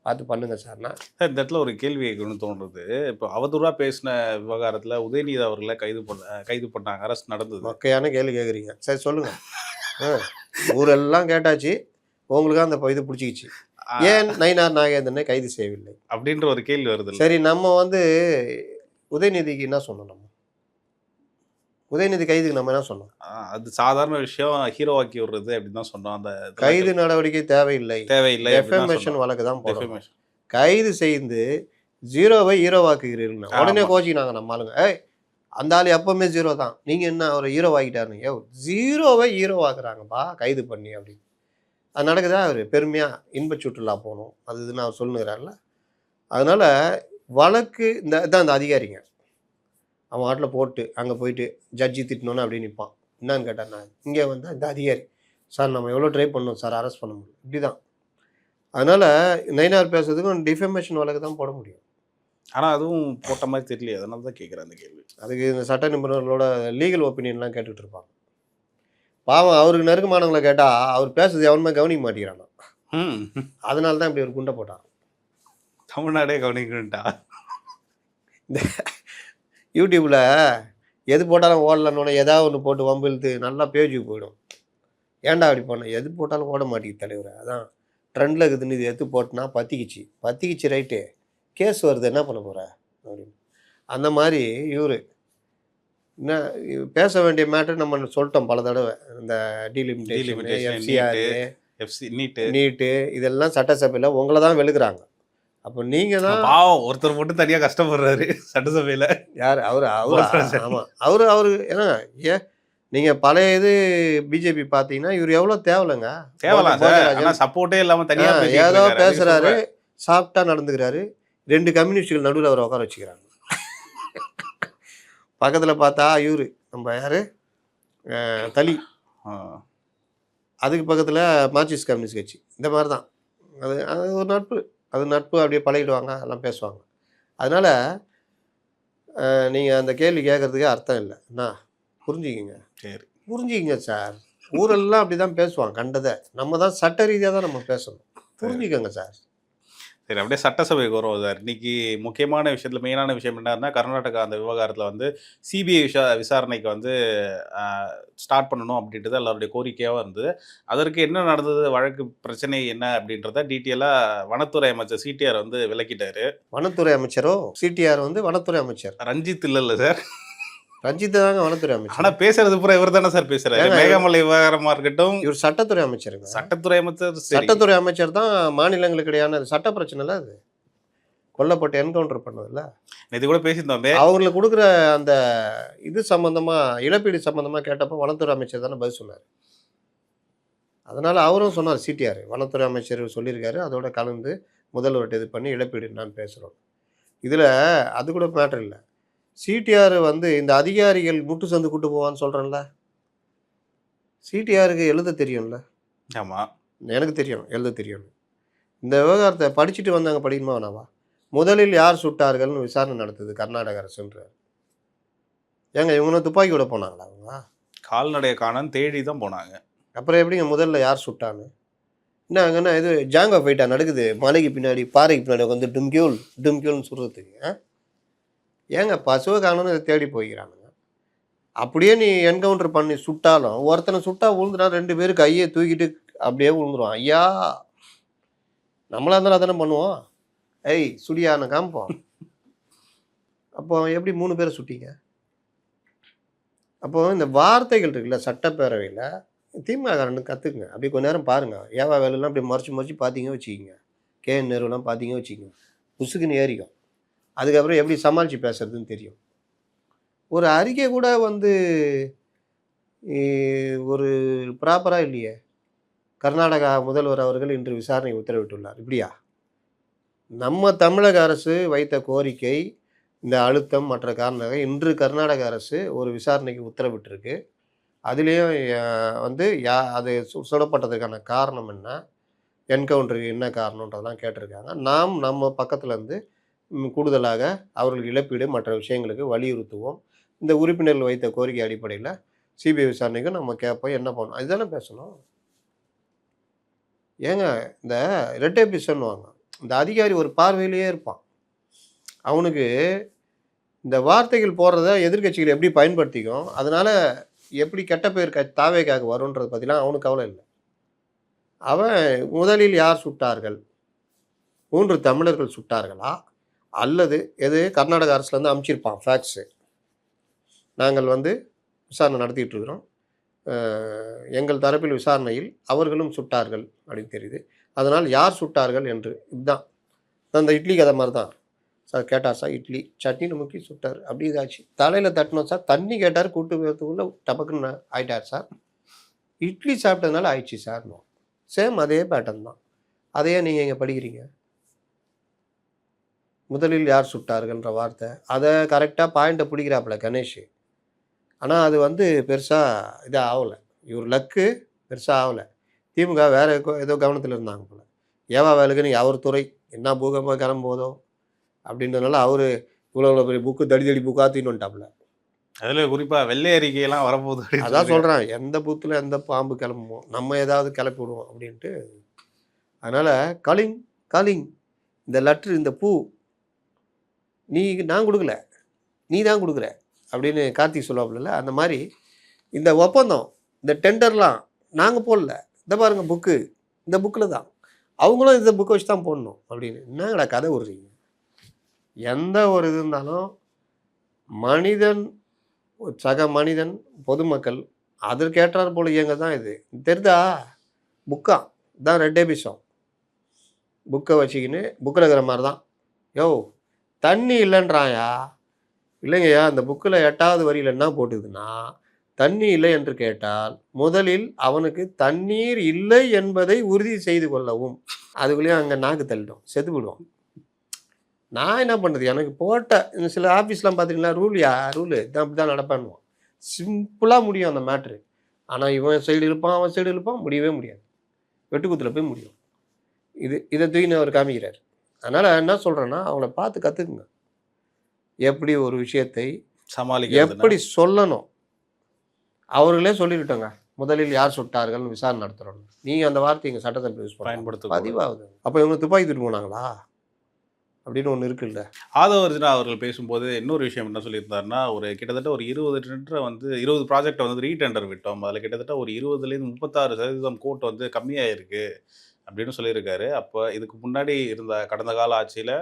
Speaker 2: பார்த்து பண்ணுங்க சார்னா.
Speaker 1: இந்த இடத்துல ஒரு கேள்வி கேட்கணும்னு தோன்றுறது. இப்போ அவதூறாக பேசின விவகாரத்தில் உதயநிதி அவர்களை கைது பண்ணாங்க, அரசு நடந்தது.
Speaker 2: மொக்கையான கேள்வி கேட்குறீங்க, சரி சொல்லுங்கள். ஊரெல்லாம் கேட்டாச்சு, உங்களுக்கு அந்த இது பிடிச்சிக்கிச்சு, ஏன் நயினார் நாகேந்திரனை கைது செய்யவில்லை
Speaker 1: அப்படின்ற ஒரு கேள்வி வருது.
Speaker 2: சரி, நம்ம வந்து உதயநிதிக்கு என்ன சொன்னோம், நம்ம உதயநிதி கைதுக்கு நம்ம என்ன சொன்னோம்,
Speaker 1: அது சாதாரண விஷயம், ஹீரோவாக்கி விடுறது அப்படின்னு தான் சொன்னோம். அந்த
Speaker 2: கைது நடவடிக்கை தேவையில்லை, டெஃபமேஷன் வழக்கு தான் போடணும். கைது செய்து 0வை ஹீரோவாக்குகிறீர்கள், உடனே கோச்சிக்கினாங்க நம்ம ஆளுங்க. அந்த ஆள் எப்பவுமே 0 தான், நீங்கள் என்ன ஒரு ஹீரோவாக்கிட்டாருங்க, 0வை ஹீரோவாக்குறாங்கப்பா கைது பண்ணி அப்படின்னு. அது நடக்குதா? அவர் பெருமையாக இன்ப சுற்றுலா போகணும் அது இதுன்னு அவர் சொல்லுங்கிறார்ல. அதனால் வழக்கு இந்த அதிகாரிங்க அவன் ஆட்டில் போட்டு அங்கே போயிட்டு ஜட்ஜி திட்டணுன்னு அப்படி நிற்பான். என்னான்னு கேட்டார், நான் இங்கே வந்து இந்த அதிகாரி சார் நம்ம எவ்வளோ ட்ரை பண்ணோம் சார், அரெஸ்ட் பண்ண முடியும், இப்படி தான். அதனால் நயினார் பேசுறதுக்கும் டிஃபமேஷன் வழக்கு தான் போட முடியும்.
Speaker 1: ஆனால் அதுவும் போட்ட மாதிரி தெரியல, அதனால தான் கேட்குறேன் அந்த கேள்வி.
Speaker 2: அதுக்கு இந்த சட்ட நிபுணர்களோட லீகல் ஒப்பீனியன்லாம் கேட்டுட்டு இருப்பாங்க. பாவம் அவருக்கு நெருக்கமானவங்களை கேட்டால் அவர் பேசுறது எவனுமே கவனிக்க மாட்டேங்கிறானா. அதனால தான் இப்படி ஒரு குண்டை போட்டான்.
Speaker 1: தமிழ்நாடே கவனிக்கிட்டா.
Speaker 2: இந்த யூடியூப்பில் எது போட்டாலும் ஓடலன்னு ஏதாவது ஒன்று போட்டு வம்பு இழுத்து நல்லா பேஜுக்கு போயிடும். ஏன்டா அப்படி பண்ண, எது போட்டாலும் ஓட மாட்டேங்குது தலைவர், அதான் ட்ரெண்டில் இருக்குதுன்னு இது எடுத்து போட்டுனா பற்றிக்கிச்சு ரைட்டு, கேஸ் வருது என்ன பண்ண போகிற அப்படின்னு. அந்த மாதிரி இவர் என்ன பேச வேண்டிய மேட்டர் நம்ம சொல்லிட்டோம் பல தடவை. இந்த டீலிமிட்டேஷன், FCR, நீட்டு இதெல்லாம் சட்டசபையில் உங்களை தான் வெளுக்கிறாங்க. அப்போ நீங்கள் தான்
Speaker 1: பாவம், ஒருத்தர் மட்டும் தனியாக கஷ்டப்படுறாரு சட்டசபையில்.
Speaker 2: யார்? ஆமாம், அவர் ஏன்னா நீங்கள் பழைய இது பிஜேபி பார்த்தீங்கன்னா இவர் எவ்வளோ தேவலைங்க,
Speaker 1: சப்போர்ட்டே இல்லாமல் தனியாக
Speaker 2: ஏதோ பேசுகிறாரு, சாப்பிட்டா நடந்துக்கிறாரு, 2 கம்யூனிஸ்டுகள் நடுவில் அவரை உட்கார வச்சுக்கிறாங்க. பக்கத்தில் பார்த்தா இவர் நம்ம யார் தலி, அதுக்கு பக்கத்தில் மார்க்சிஸ்ட் கம்யூனிஸ்ட் கட்சி. இந்த மாதிரி தான் அது ஒரு நட்பு அப்படியே பழகிடுவாங்க, எல்லாம் பேசுவாங்க. அதனால் நீங்கள் அந்த கேள்வி கேட்குறதுக்கே அர்த்தம் இல்லை. என்ன புரிஞ்சுக்கிங்க,
Speaker 1: சரி
Speaker 2: புரிஞ்சுக்கிங்க சார். ஊரெல்லாம் அப்படி தான் பேசுவாங்க கண்டதை, நம்ம தான் சட்ட ரீதியாக தான் நம்ம பேசணும், புரிஞ்சுக்கோங்க சார்.
Speaker 1: சரி, அப்படியே சட்டசபைக்கு வருவோம் சார். இன்னைக்கு முக்கியமான விஷயத்துல மெயினான விஷயம் என்னன்னா, கர்நாடகா அந்த விவகாரத்துல வந்து சிபிஐ விசாரணைக்கு வந்து ஸ்டார்ட் பண்ணணும் அப்படின்றது எல்லாருடைய கோரிக்கையாகவும் இருந்தது. அதற்கு என்ன நடந்தது, வழக்கு பிரச்சனை என்ன அப்படின்றத டீட்டெயிலாக வனத்துறை அமைச்சர் சிடிஆர் வந்து விளக்கிட்டாரு.
Speaker 2: வனத்துறை அமைச்சரோ? சிடிஆர் வந்து வனத்துறை அமைச்சர்.
Speaker 1: ரஞ்சித் இல்லைல்ல சார்?
Speaker 2: ரஞ்சித் தாங்க வனத்துறை அமைச்சர்.
Speaker 1: ஆனால் பேசுறது பூரா இவர் தானே சார் பேசுறாரு. மேகமலை விவகாரமா இருக்கட்டும்.
Speaker 2: இவர் சட்டத்துறை அமைச்சருங்க.
Speaker 1: சட்டத்துறை அமைச்சர்.
Speaker 2: சட்டத்துறை அமைச்சர் தான் மாநிலங்களுக்கு இடையான சட்ட பிரச்சனைல அது கொல்லப்பட்டு என்கவுண்டர் பண்ணதில்ல.
Speaker 1: இது கூட பேசியிருந்தோமே.
Speaker 2: அவங்களுக்கு கொடுக்குற அந்த இது சம்பந்தமா, இழப்பீடு சம்பந்தமா கேட்டப்போ வனத்துறை அமைச்சர் தானே பதில் சொன்னார். அதனால அவரும் சொன்னார், சிடிஆர் வனத்துறை அமைச்சர் சொல்லியிருக்காரு, அதோட கலந்து முதல்வர்கிட்ட இது பண்ணி இழப்பீடு நான் பேசுகிறோம். இதில் அது கூட மேட்டர் இல்லை. சிடிஆர் வந்து இந்த அதிகாரிகள் முட்டு சந்து கூட்டு போவான்னு சொல்கிறேன்ல, சிடிஆருக்கு எழுத தெரியும்ல.
Speaker 1: ஆமாம், எனக்கு
Speaker 2: தெரியும், எழுத தெரியும். இந்த விவகாரத்தை படிச்சுட்டு வந்தாங்க, படிக்கணுமா வேணாவா? முதலில் யார் சுட்டார்கள்னு விசாரணை நடத்துது கர்நாடக அரசுன்றார். ஏங்க இவங்க துப்பாக்கியோட போனாங்களா? அவங்க
Speaker 1: கால்நடையை காணன்னு தேடி தான் போனாங்க.
Speaker 2: அப்புறம் எப்படிங்க முதல்ல யார் சுட்டான்னு? என்னங்கன்னா இது ஜாங்கோ ஃபைட்டா நடக்குது மலைக்கு பின்னாடி, பாறைக்கு பின்னாடி வந்து டும்கியூல்னு சுடுறதுக்கு. ஏங்க பசுவை காணன்னு இதை தேடி போய்க்கிறானுங்க. அப்படியே நீ என்கவுண்டர் பண்ணி சுட்டாலும் ஒருத்தனை சுட்டா விழுந்துடா, 2 பேரும் கையை தூக்கிட்டு அப்படியே விழுந்துருவான். ஐயா, நம்மளா இருந்தாலும் அதானே பண்ணுவோம். ஏய் சுடியான்னு காமிப்போம். அப்போ எப்படி 3 பேரை சுட்டிங்க? அப்போ இந்த வார்த்தைகள் இருக்குல்ல சட்டப்பேரவையில், திமுககாரனு கற்றுக்குங்க. அப்படி கொஞ்ச நேரம் பாருங்கள். ஏவா வேலைலாம் அப்படி மறைச்சு பார்த்தீங்க வச்சுக்கிங்க, கேஎன் நேருலாம் பார்த்தீங்க வச்சுக்கிங்க, புசுக்குன்னு ஏறிக்கும். அதுக்கப்புறம் எப்படி சமாளித்து பேசுறதுன்னு தெரியும். ஒரு அறிக்கை கூட வந்து ஒரு ப்ராப்பராக இல்லையே. கர்நாடகா முதல்வர் அவர்கள் இன்று விசாரணை உத்தரவிட்டுள்ளார். இப்படியா? நம்ம தமிழக அரசு வைத்த கோரிக்கை, இந்த அழுத்தம் மற்ற காரணமாக இன்று கர்நாடக அரசு ஒரு விசாரணைக்கு உத்தரவிட்டிருக்கு. அதுலேயும் வந்து அது சுடப்பட்டதுக்கான காரணம் என்ன, என்கவுண்டருக்கு என்ன காரணன்றதெல்லாம் கேட்டிருக்காங்க. நாம் நம்ம பக்கத்துலேருந்து கூடுதலாக அவர்களுக்கு இழப்பீடு மற்ற விஷயங்களுக்கு வலியுறுத்துவோம். இந்த உறுப்பினர்கள் வைத்த கோரிக்கை அடிப்படையில் சிபிஐ விசாரணைக்கும் நம்ம கேட்போம், என்ன பண்ணணும், அதுதானே பேசணும். ஏங்க இந்த ரெட்டை பிசன்னுவாங்க, இந்த அதிகாரி ஒரு பார்வையிலேயே இருப்பான். அவனுக்கு இந்த வார்த்தைகள் போடுறத எதிர்கட்சிகள் எப்படி பயன்படுத்திக்கும், அதனால் எப்படி கெட்ட பேர் தாவேக்காக வரும்ன்றதை பற்றிலாம் அவனுக்கு கவலை இல்லை. அவன் முதலில் யார் சுட்டார்கள், 3 தமிழர்கள் சுட்டார்களா, அல்லது எது கர்நாடக அரசுலேருந்து அனுப்பிச்சிருப்பான் ஃபேக்ஸு, நாங்கள் வந்து விசாரணை நடத்திட்டு இருக்கிறோம், எங்கள் தரப்பில் விசாரணையில் அவர்களும் சுட்டார்கள் அப்படின்னு தெரியுது, அதனால் யார் சுட்டார்கள் என்று. இதுதான் அந்த இட்லி கதை மாதிரி தான் சார். கேட்டார் சார், இட்லி சட்னின்னு முக்கி சுட்டார், அப்படி இதாச்சு. தலையில் தட்டணும் சார், தண்ணி கேட்டார், கூட்டு போகிறதுக்குள்ளே டபக்குன்னு ஆயிட்டார் சார். இட்லி சாப்பிட்டதுனால ஆயிடுச்சு சார். சேம் அதே பேட்டர்ன் தான். அதையே நீங்கள் இங்கே படிக்கிறீங்க. முதலில் யார் சுட்டார்கள்ன்ற வார்த்தை, அதை கரெக்டாக பாயிண்ட்டை பிடிக்கிறாப்புல கணேஷ். ஆனால் அது வந்து பெருசாக இதாக ஆகலை, இவர் லக்கு பெருசாக ஆகலை. திமுக வேறு ஏதோ கவனத்தில் இருந்தாங்க போல். ஏவா வேலுக்குன்னு அவர் துறை என்ன பூகம்பம் கிளம்போதோ அப்படின்றதுனால அவர் இவ்வளோ பெரிய புக்கு தடி புக்காக தூக்கிட்டு வந்துட்டாப்புல.
Speaker 1: அதில் குறிப்பாக வெள்ளை அறிக்கையெல்லாம் வரப்போகுது.
Speaker 2: அதான் சொல்கிறேன், எந்த பூத்தில் எந்த பாம்பு கிளம்புவோம், நம்ம ஏதாவது கிளப்பி விடுவோம் அப்படின்ட்டு. அதனால் காலிங் இந்த லெட்ரு, இந்த பூ நான் கொடுக்கல, நீ தான் கொடுக்குற அப்படின்னு கார்த்திக் சொல்லுவாப்புல. அந்த மாதிரி இந்த ஒப்பந்தம், இந்த டெண்டர்லாம் நாங்கள் போடல, இந்த பாருங்கள் புக்கு, இந்த புக்கில் தான், அவங்களும் இந்த புக்கை வச்சு தான் போடணும் அப்படின்னு. என்னங்கடா கதை விடுறீங்க? எந்த ஒரு இது இருந்தாலும் மனிதன், சக மனிதன், பொதுமக்கள் அதற்கேற்றார் போல இயங்க தான் இது. தெரிதா? புக்கா தான் ரெட்டே பிசம் புக்கை வச்சுக்கின்னு புக்கில் இருக்கிற மாதிரி தான். யோ தண்ணி இல்லைன்றாயா? இல்லைங்கய்யா, அந்த புக்கில் 8வது வரியில் என்ன போட்டுதுன்னா, தண்ணி இல்லை என்று கேட்டால் முதலில் அவனுக்கு தண்ணீர் இல்லை என்பதை உறுதி செய்து கொள்ளவும். அதுக்குள்ளேயும் அங்கே நாக்கு தள்ளிடும், செத்து விடுவோம். நான் என்ன பண்ணுறது, எனக்கு போட்ட சில ஆஃபீஸ்லாம் பார்த்தீங்கன்னா ரூலு இதான் அப்படி தான் நடப்பானுவோம். சிம்பிளாக முடியும் அந்த மேட்ரு. ஆனால் இவன் சைடு இருப்பான், அவன் சைடு இருப்பான், முடியவே முடியாது. வெட்டுக்குத்தில் போய் முடியும். இதை தூக்கின்னு அவர் காமிக்கிறார். அதனால் என்ன சொல்கிறேன்னா, அவங்கள பார்த்து கற்றுக்குங்க, எப்படி ஒரு விஷயத்தை சமாளிக்க, எப்படி சொல்லணும். அவர்களே சொல்லிக்கிட்டோங்க, முதலில் யார் சுட்டார்கள்னு விசாரணை நடத்துகிறோம். நீங்கள் அந்த வார்த்தை எங்கள் சட்டத்தில் யூஸ் பயன்படுத்த பதிவாகுது. அப்போ இவங்க துப்பாக்கி தூக்கிட்டு போனாங்களா? அப்படின்னு ஒன்று இருக்குல்ல.
Speaker 1: ஆதவர்ஜுனா அவர்கள் பேசும்போது இன்னொரு விஷயம் என்ன சொல்லியிருந்தாருன்னா, ஒரு கிட்டத்தட்ட ஒரு 20 டெண்டரை வந்து 20 ப்ராஜெக்ட்டை வந்து ரீடெண்டர் விட்டோம். அதில கிட்டத்தட்ட ஒரு 20லேருந்து 36% கோட் வந்து கம்மியாயிருக்கு அப்படின்னு சொல்லியிருக்காரு. அப்போ இதுக்கு முன்னாடி இருந்த கடந்த கால ஆட்சியில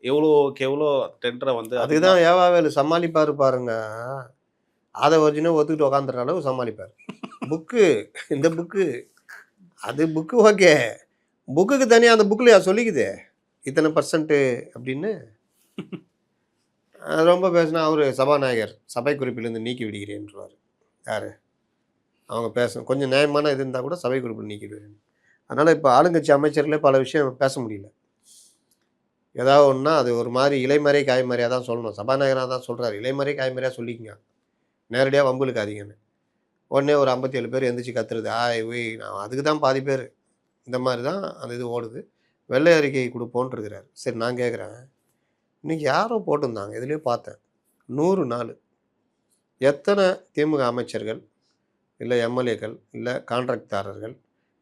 Speaker 1: எவ்வளோக்கு எவ்வளோ டெண்டரை வந்து
Speaker 2: அதுக்கு
Speaker 1: அதிகமா
Speaker 2: தான் ஏவாவேலு சமாளிப்பாரு பாருங்க. ஆதவர்ஜுனே ஒத்துக்கிட்டு உக்காந்துற அளவு சமாளிப்பார். புக்கு இந்த புக்கு அது புக்கு ஓகே. புக்குக்கு தனியாக அந்த புக்கில் சொல்லிக்குது இத்தனை % அப்படின்னு. ரொம்ப பேசினா அவர் சபாநாயகர் சபை குறிப்பிலிருந்து நீக்கி விடுகிறேன்றார். யார் அவங்க பேச கொஞ்சம் நியாயமான இது இருந்தால் கூட சபை குறிப்பில் நீக்கிடுவேன். அதனால் இப்போ ஆளுங்கட்சி அமைச்சர்களே பல விஷயம் பேச முடியல. ஏதாவது ஒன்றா அது ஒரு மாதிரி இலைமறை காய்மறையாக தான் சொல்லணும். சபாநாயகராக தான் சொல்கிறார். இலைமறை காய்மறையாக சொல்லிக்கங்க, நேரடியாக வம்புலுக்காதீங்கன்னு. உடனே ஒரு 57 பேர் எந்திரிச்சு கத்துறது. நான் அதுக்கு தான் பாதி பேர் இந்த மாதிரி தான் அந்த இது ஓடுது. வெள்ளை அறிக்கை கொடுப்போன்ட்டு இருக்கிறார். சரி நான் கேட்குறேன், இன்றைக்கி யாரோ போட்டிருந்தாங்க இதுலேயே பார்த்தேன், 100 நாள் எத்தனை திமுக அமைச்சர்கள் இல்லை எம்எல்ஏக்கள் இல்லை கான்ட்ராக்டாரர்கள்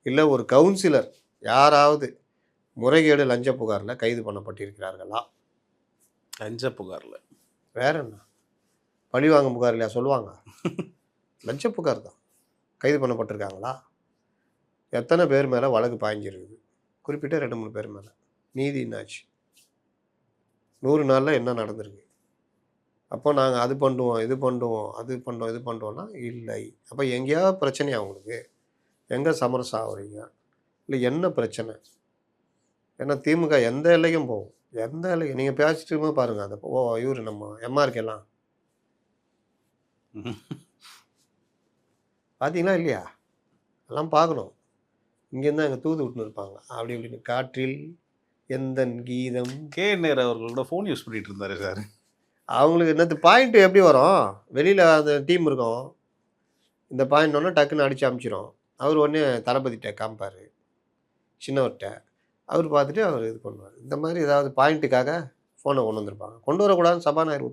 Speaker 2: இல்லை ஒரு கவுன்சிலர் யாராவது முறைகேடு லஞ்ச புகாரில் கைது பண்ணப்பட்டிருக்கிறார்களா?
Speaker 1: லஞ்ச புகாரில்
Speaker 2: வேற என்ன பழிவாங்க புகார் இல்லையா சொல்லுவாங்க? லஞ்ச புகார் தான். கைது பண்ணப்பட்டிருக்காங்களா? எத்தனை பேர் மேலே வழக்கு பாய்ஞ்சிருக்குது? குறிப்பிட்ட 2-3 பேர் மேலே. நீதி என்னாச்சு? 100 நாளில் என்ன நடந்திருக்கு? அப்போ நாங்கள் அது பண்ணுவோம் இது பண்ணுவோம் அது பண்ணுவோம் இது பண்ணுவோன்னா இல்லை. அப்போ எங்கேயாவது பிரச்சனையா உங்களுக்கு? எங்கே சமரசம் ஆகுறீங்க? இல்லை என்ன பிரச்சனை? ஏன்னா திமுக எந்த எல்லைக்கும் போகும். எந்த எல்லைக்கும் நீங்கள் பேசிட்டு இருக்கும்போது பாருங்கள். அந்த இவர் நம்ம எம்ஆர்கேலாம் பார்த்தீங்களா இல்லையா? எல்லாம் பார்க்கணும். இங்கேருந்து அங்கே தூது விட்டுன்னு இருப்பாங்க. அப்படி இப்படின்னு காற்றில் எந்த கீதம்.
Speaker 1: நேரு அவர்களோட ஃபோன் யூஸ் பண்ணிட்டு இருந்தாரு சார்.
Speaker 2: அவங்களுக்கு என்னது பாயிண்ட் எப்படி வரும்? வெளியில் அந்த டீம் இருக்கும். இந்த பாயிண்ட் ஒன்று டக்குன்னு அடித்து அமுச்சிடும். அவர் உடனே தளபதிகிட்ட காமிப்பார், சின்னவர்கிட்ட. அவர் பார்த்துட்டு அவர் இது பண்ணுவார். இந்த மாதிரி ஏதாவது பாயிண்ட்டுக்காக ஃபோனை கொண்டு வந்திருப்பாங்க. கொண்டு வரக்கூடாதுன்னு சபாநாயகர்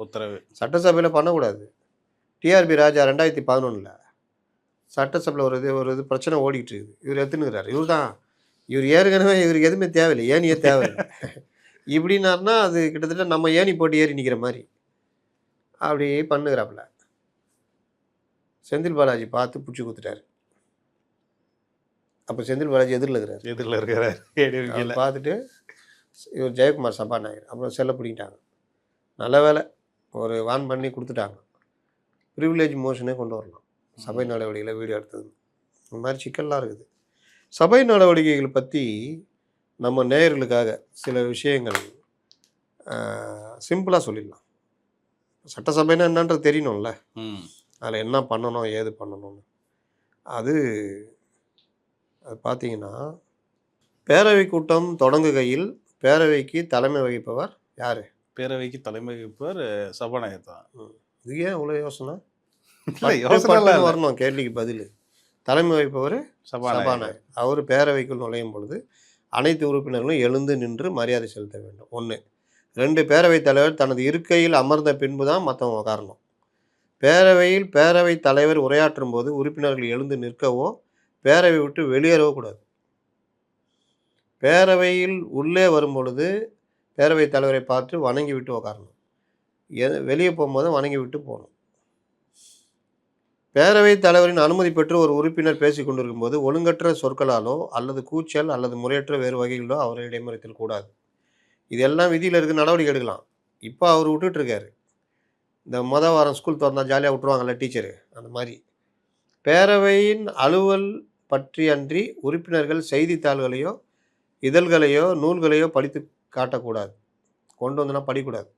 Speaker 2: உத்தரவு. சட்டசபையில் பண்ணக்கூடாது. டிஆர்பி ராஜா 2011 சட்டசபையில் ஒரு இது பிரச்சனை ஓடிக்கிட்டு இருக்குது. இவர் எடுத்துன்னுக்கிறார். இவர் ஏற்கனவே இவருக்கு எதுவுமே தேவையில்லை, ஏனியே தேவையில்லை. இப்படின்னாருனா அது கிட்டத்தட்ட நம்ம ஏணி போட்டு ஏறி நிற்கிற மாதிரி அப்படி பண்ணுகிறாப்புல. செந்தில் பாலாஜி பார்த்து பிடிச்சி கொடுத்துட்டாரு. அப்போ செந்தில் பாலாஜி எதிரில் இருக்கிறார். பார்த்துட்டு இவர் ஜெயக்குமார் சபாநாயகர் அப்புறம் செல்ல பிடிக்கிட்டாங்க. நல்ல வேலை ஒரு வான் பண்ணி கொடுத்துட்டாங்க. ப்ரிவிலேஜ் மோஷனே கொண்டு வரலாம் சபை நடவடிக்கையில் வீடியோ எடுத்தது. இந்த மாதிரி சிக்கல்லாம் இருக்குது. சபை நடவடிக்கைகள் பற்றி நம்ம நேயர்களுக்காக சில விஷயங்கள் சிம்பிளாக சொல்லிடலாம். சட்டசபைன்னா என்னன்றது தெரியணும்ல, அதில் என்ன பண்ணணும் ஏது பண்ணணும்னு. அது பார்த்தீங்கன்னா பேரவை கூட்டம் தொடங்குகையில் பேரவைக்கு தலைமை வகிப்பவர் யார்?
Speaker 1: பேரவைக்கு தலைமை வகிப்பவர் சபாநாயகர் தான்.
Speaker 2: இது ஏன் இவ்வளோ யோசனை?
Speaker 1: யோசனை
Speaker 2: வரணும் கேள்விக்கு பதில். தலைமை வகிப்பவர் சபாநாயகர். அவர் பேரவைக்குள் நுழையும் பொழுது அனைத்து உறுப்பினர்களும் எழுந்து நின்று மரியாதை செலுத்த வேண்டும். 1. 2 பேரவைத் தலைவர் தனது இருக்கையில் அமர்ந்த பின்பு தான் மற்றவங்க உட்காரணும். பேரவையில் பேரவைத் தலைவர் உரையாற்றும் போது உறுப்பினர்கள் எழுந்து நிற்கவோ பேரவை விட்டு வெளியேறவோ கூடாது. பேரவையில் உள்ளே வரும் பொழுது பேரவைத் தலைவரை பார்த்து வணங்கி விட்டு உட்காரணும். வெளியே போகும்போது வணங்கி விட்டு போகணும். பேரவைத் தலைவரின் அனுமதி பெற்று ஒரு உறுப்பினர் பேசிக் கொண்டிருக்கும் போது ஒழுங்கற்ற சொற்களாலோ அல்லது கூச்சல் அல்லது முறையற்ற வேறு வகைகளோ அவரை இடைமறித்தல் கூடாது. இதெல்லாம் விதியில் இருக்க நடவடிக்கை எடுக்கலாம். இப்போ அவர் விட்டுட்ருக்காரு. இந்த வாரம் ஸ்கூல் திறந்தால் ஜாலியாக விட்டுருவாங்கல்ல டீச்சரு, அந்த மாதிரி. பேரவையின் அலுவல் பற்றி அன்றி உறுப்பினர்கள் செய்தித்தாள்களையோ இதழ்களையோ நூல்களையோ படித்து காட்டக்கூடாது. கொண்டு வந்தோன்னா படிக்கக்கூடாது.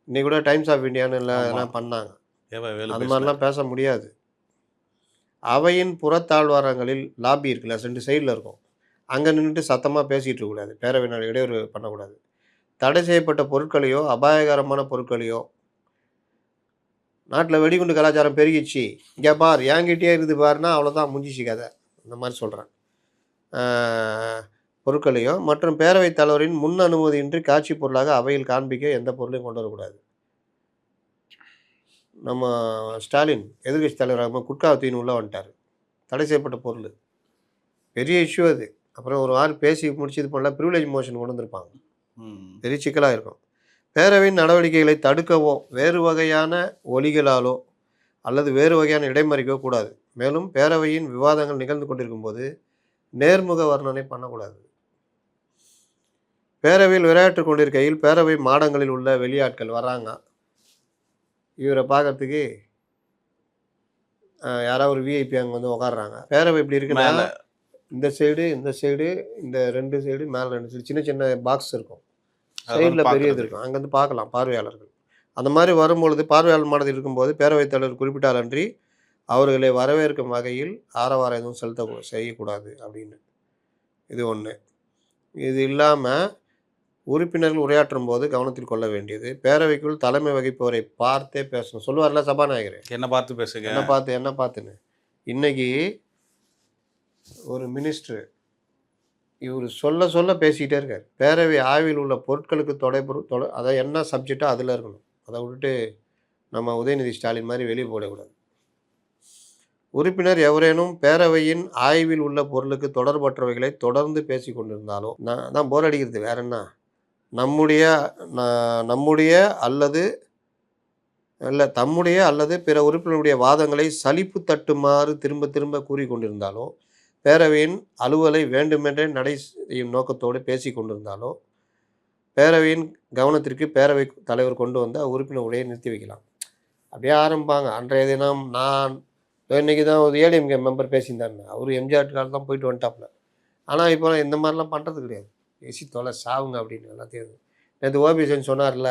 Speaker 2: இன்னைக்கு கூட டைம்ஸ் ஆஃப் இந்தியான்னு எல்லாம் பண்ணாங்க. அது மாதிரிலாம் பேச முடியாது. அவையின் புறத்தாழ்வாரங்களில் லாபி இருக்குல்ல, 2 சைடில் இருக்கும், அங்கே நின்றுட்டு சத்தமாக பேசிகிட்டு இருக்கக்கூடாது. பேரவையினால் இடையூறு பண்ணக்கூடாது. தடை செய்யப்பட்ட பொருட்களையோ அபாயகரமான பொருட்களையோ, நாட்டில் வெடிகுண்டு கலாச்சாரம் பெருகிடுச்சு, இங்கே பார் என்கிட்டயே இருக்குது பாருன்னா அவ்வளோதான் முடிஞ்சிச்சு கதை. இந்த மாதிரி சொல்கிறேன். பொருட்களையோ மற்றும் பேரவைத் தலைவரின் முன் அனுமதியின்றி காட்சி பொருளாக அவையில் காண்பிக்க எந்த பொருளையும் கொண்டு வரக்கூடாது. நம்ம ஸ்டாலின் எதிர்கட்சி தலைவராக குட்கா தீன் உள்ளே வந்துட்டார். தடை செய்யப்பட்ட பொருள், பெரிய இஷ்யூ அது. அப்புறம் ஒரு ஆள் பேசி முடிச்சு இது பண்ணலாம், ப்ரிவிலேஜ் மோஷன் கொண்டு வந்திருப்பாங்க. பெரிய சிக்கலாக இருக்கும். பேரவையின் நடவடிக்கைகளை தடுக்கவோ வேறு வகையான ஒலிகளாலோ அல்லது வேறு வகையான இடைமறிக்கவோ கூடாது. மேலும் பேரவையின் விவாதங்கள் நிகழ்ந்து கொண்டிருக்கும் போது நேர்முக வர்ணனை பண்ணக்கூடாது. பேரவையில் விளையாட்டு கொண்டிருக்கையில் பேரவை மாடங்களில் உள்ள வெளியாட்கள் வராங்க, இவரை பார்க்கறதுக்கு யாராவது ஒரு விஐபி அங்கே வந்து உட்காடுறாங்க. பேரவை இப்படி இருக்குன்னா இந்த சைடு இந்த 2 சைடு மேலே 2 சைடு சின்ன சின்ன பாக்ஸ் இருக்கும், சைடில் பெரியது இருக்கும், அங்கேருந்து பார்க்கலாம் பார்வையாளர்கள். அந்த மாதிரி வரும்பொழுது பார்வையாளர் மாடத்தில் இருக்கும்போது பேரவைத் தலைவர் குறிப்பிட்டால் அன்றி அவர்களை வரவேற்கும் வகையில் ஆரவாரம் எதுவும் செய்யக்கூடாது அப்படின்னு. இது ஒன்று. இது இல்லாமல் உறுப்பினர்கள் உரையாற்றும் போது கவனத்தில் கொள்ள வேண்டியது, பேரவைக்குள் தலைமை வகிப்பவரை பார்த்தே பேசணும். சொல்லுவார்ல சபாநாயகர்,
Speaker 1: என்ன பார்த்து பேசுங்க,
Speaker 2: என்ன பார்த்துன்னு. இன்னைக்கு ஒரு மினிஸ்டர் இவர் சொல்ல பேசிக்கிட்டே இருக்கார். பேரவை ஆய்வில் உள்ள பொருட்களுக்கு அதை என்ன சப்ஜெக்டோ அதில் இருக்கணும். அதை விட்டுட்டு நம்ம உதயநிதி ஸ்டாலின் மாதிரி வெளியே போடக்கூடாது. உறுப்பினர் எவரேனும் பேரவையின் ஆய்வில் உள்ள பொருளுக்கு தொடர்பற்றவைகளை தொடர்ந்து பேசி கொண்டிருந்தாலோ, தான் போர் அடிக்கிறது வேற என்ன, நம்முடைய அல்லது பிற உறுப்பினருடைய வாதங்களை சலிப்பு தட்டுமாறு திரும்ப திரும்ப கூறிக்கொண்டிருந்தாலோ, பேரவையின் அலுவலை வேண்டுமென்றே நடை செய்யும் நோக்கத்தோடு பேசி கொண்டிருந்தாலோ பேரவையின் கவனத்திற்கு பேரவை தலைவர் கொண்டு வந்த உறுப்பினர் உரையை நிறுத்தி வைக்கலாம். அப்படியே ஆரம்பிப்பாங்க. அன்றைய தினம் நான் இன்றைக்கி தான் ஒரு ஏடிஎம்கே மெம்பர் பேசியிருந்தாருன்னு, அவர் எம்ஜிஆர் கால் தான் போயிட்டு வந்துட்டாப்புல. ஆனால் இப்போ இந்த மாதிரிலாம் பண்ணுறது கிடையாது. பேசி தொலை சாவுங்க அப்படின்னு எல்லாத்தையும். நேற்று ஓபிஎஸ்ன்னு சொன்னார்ல,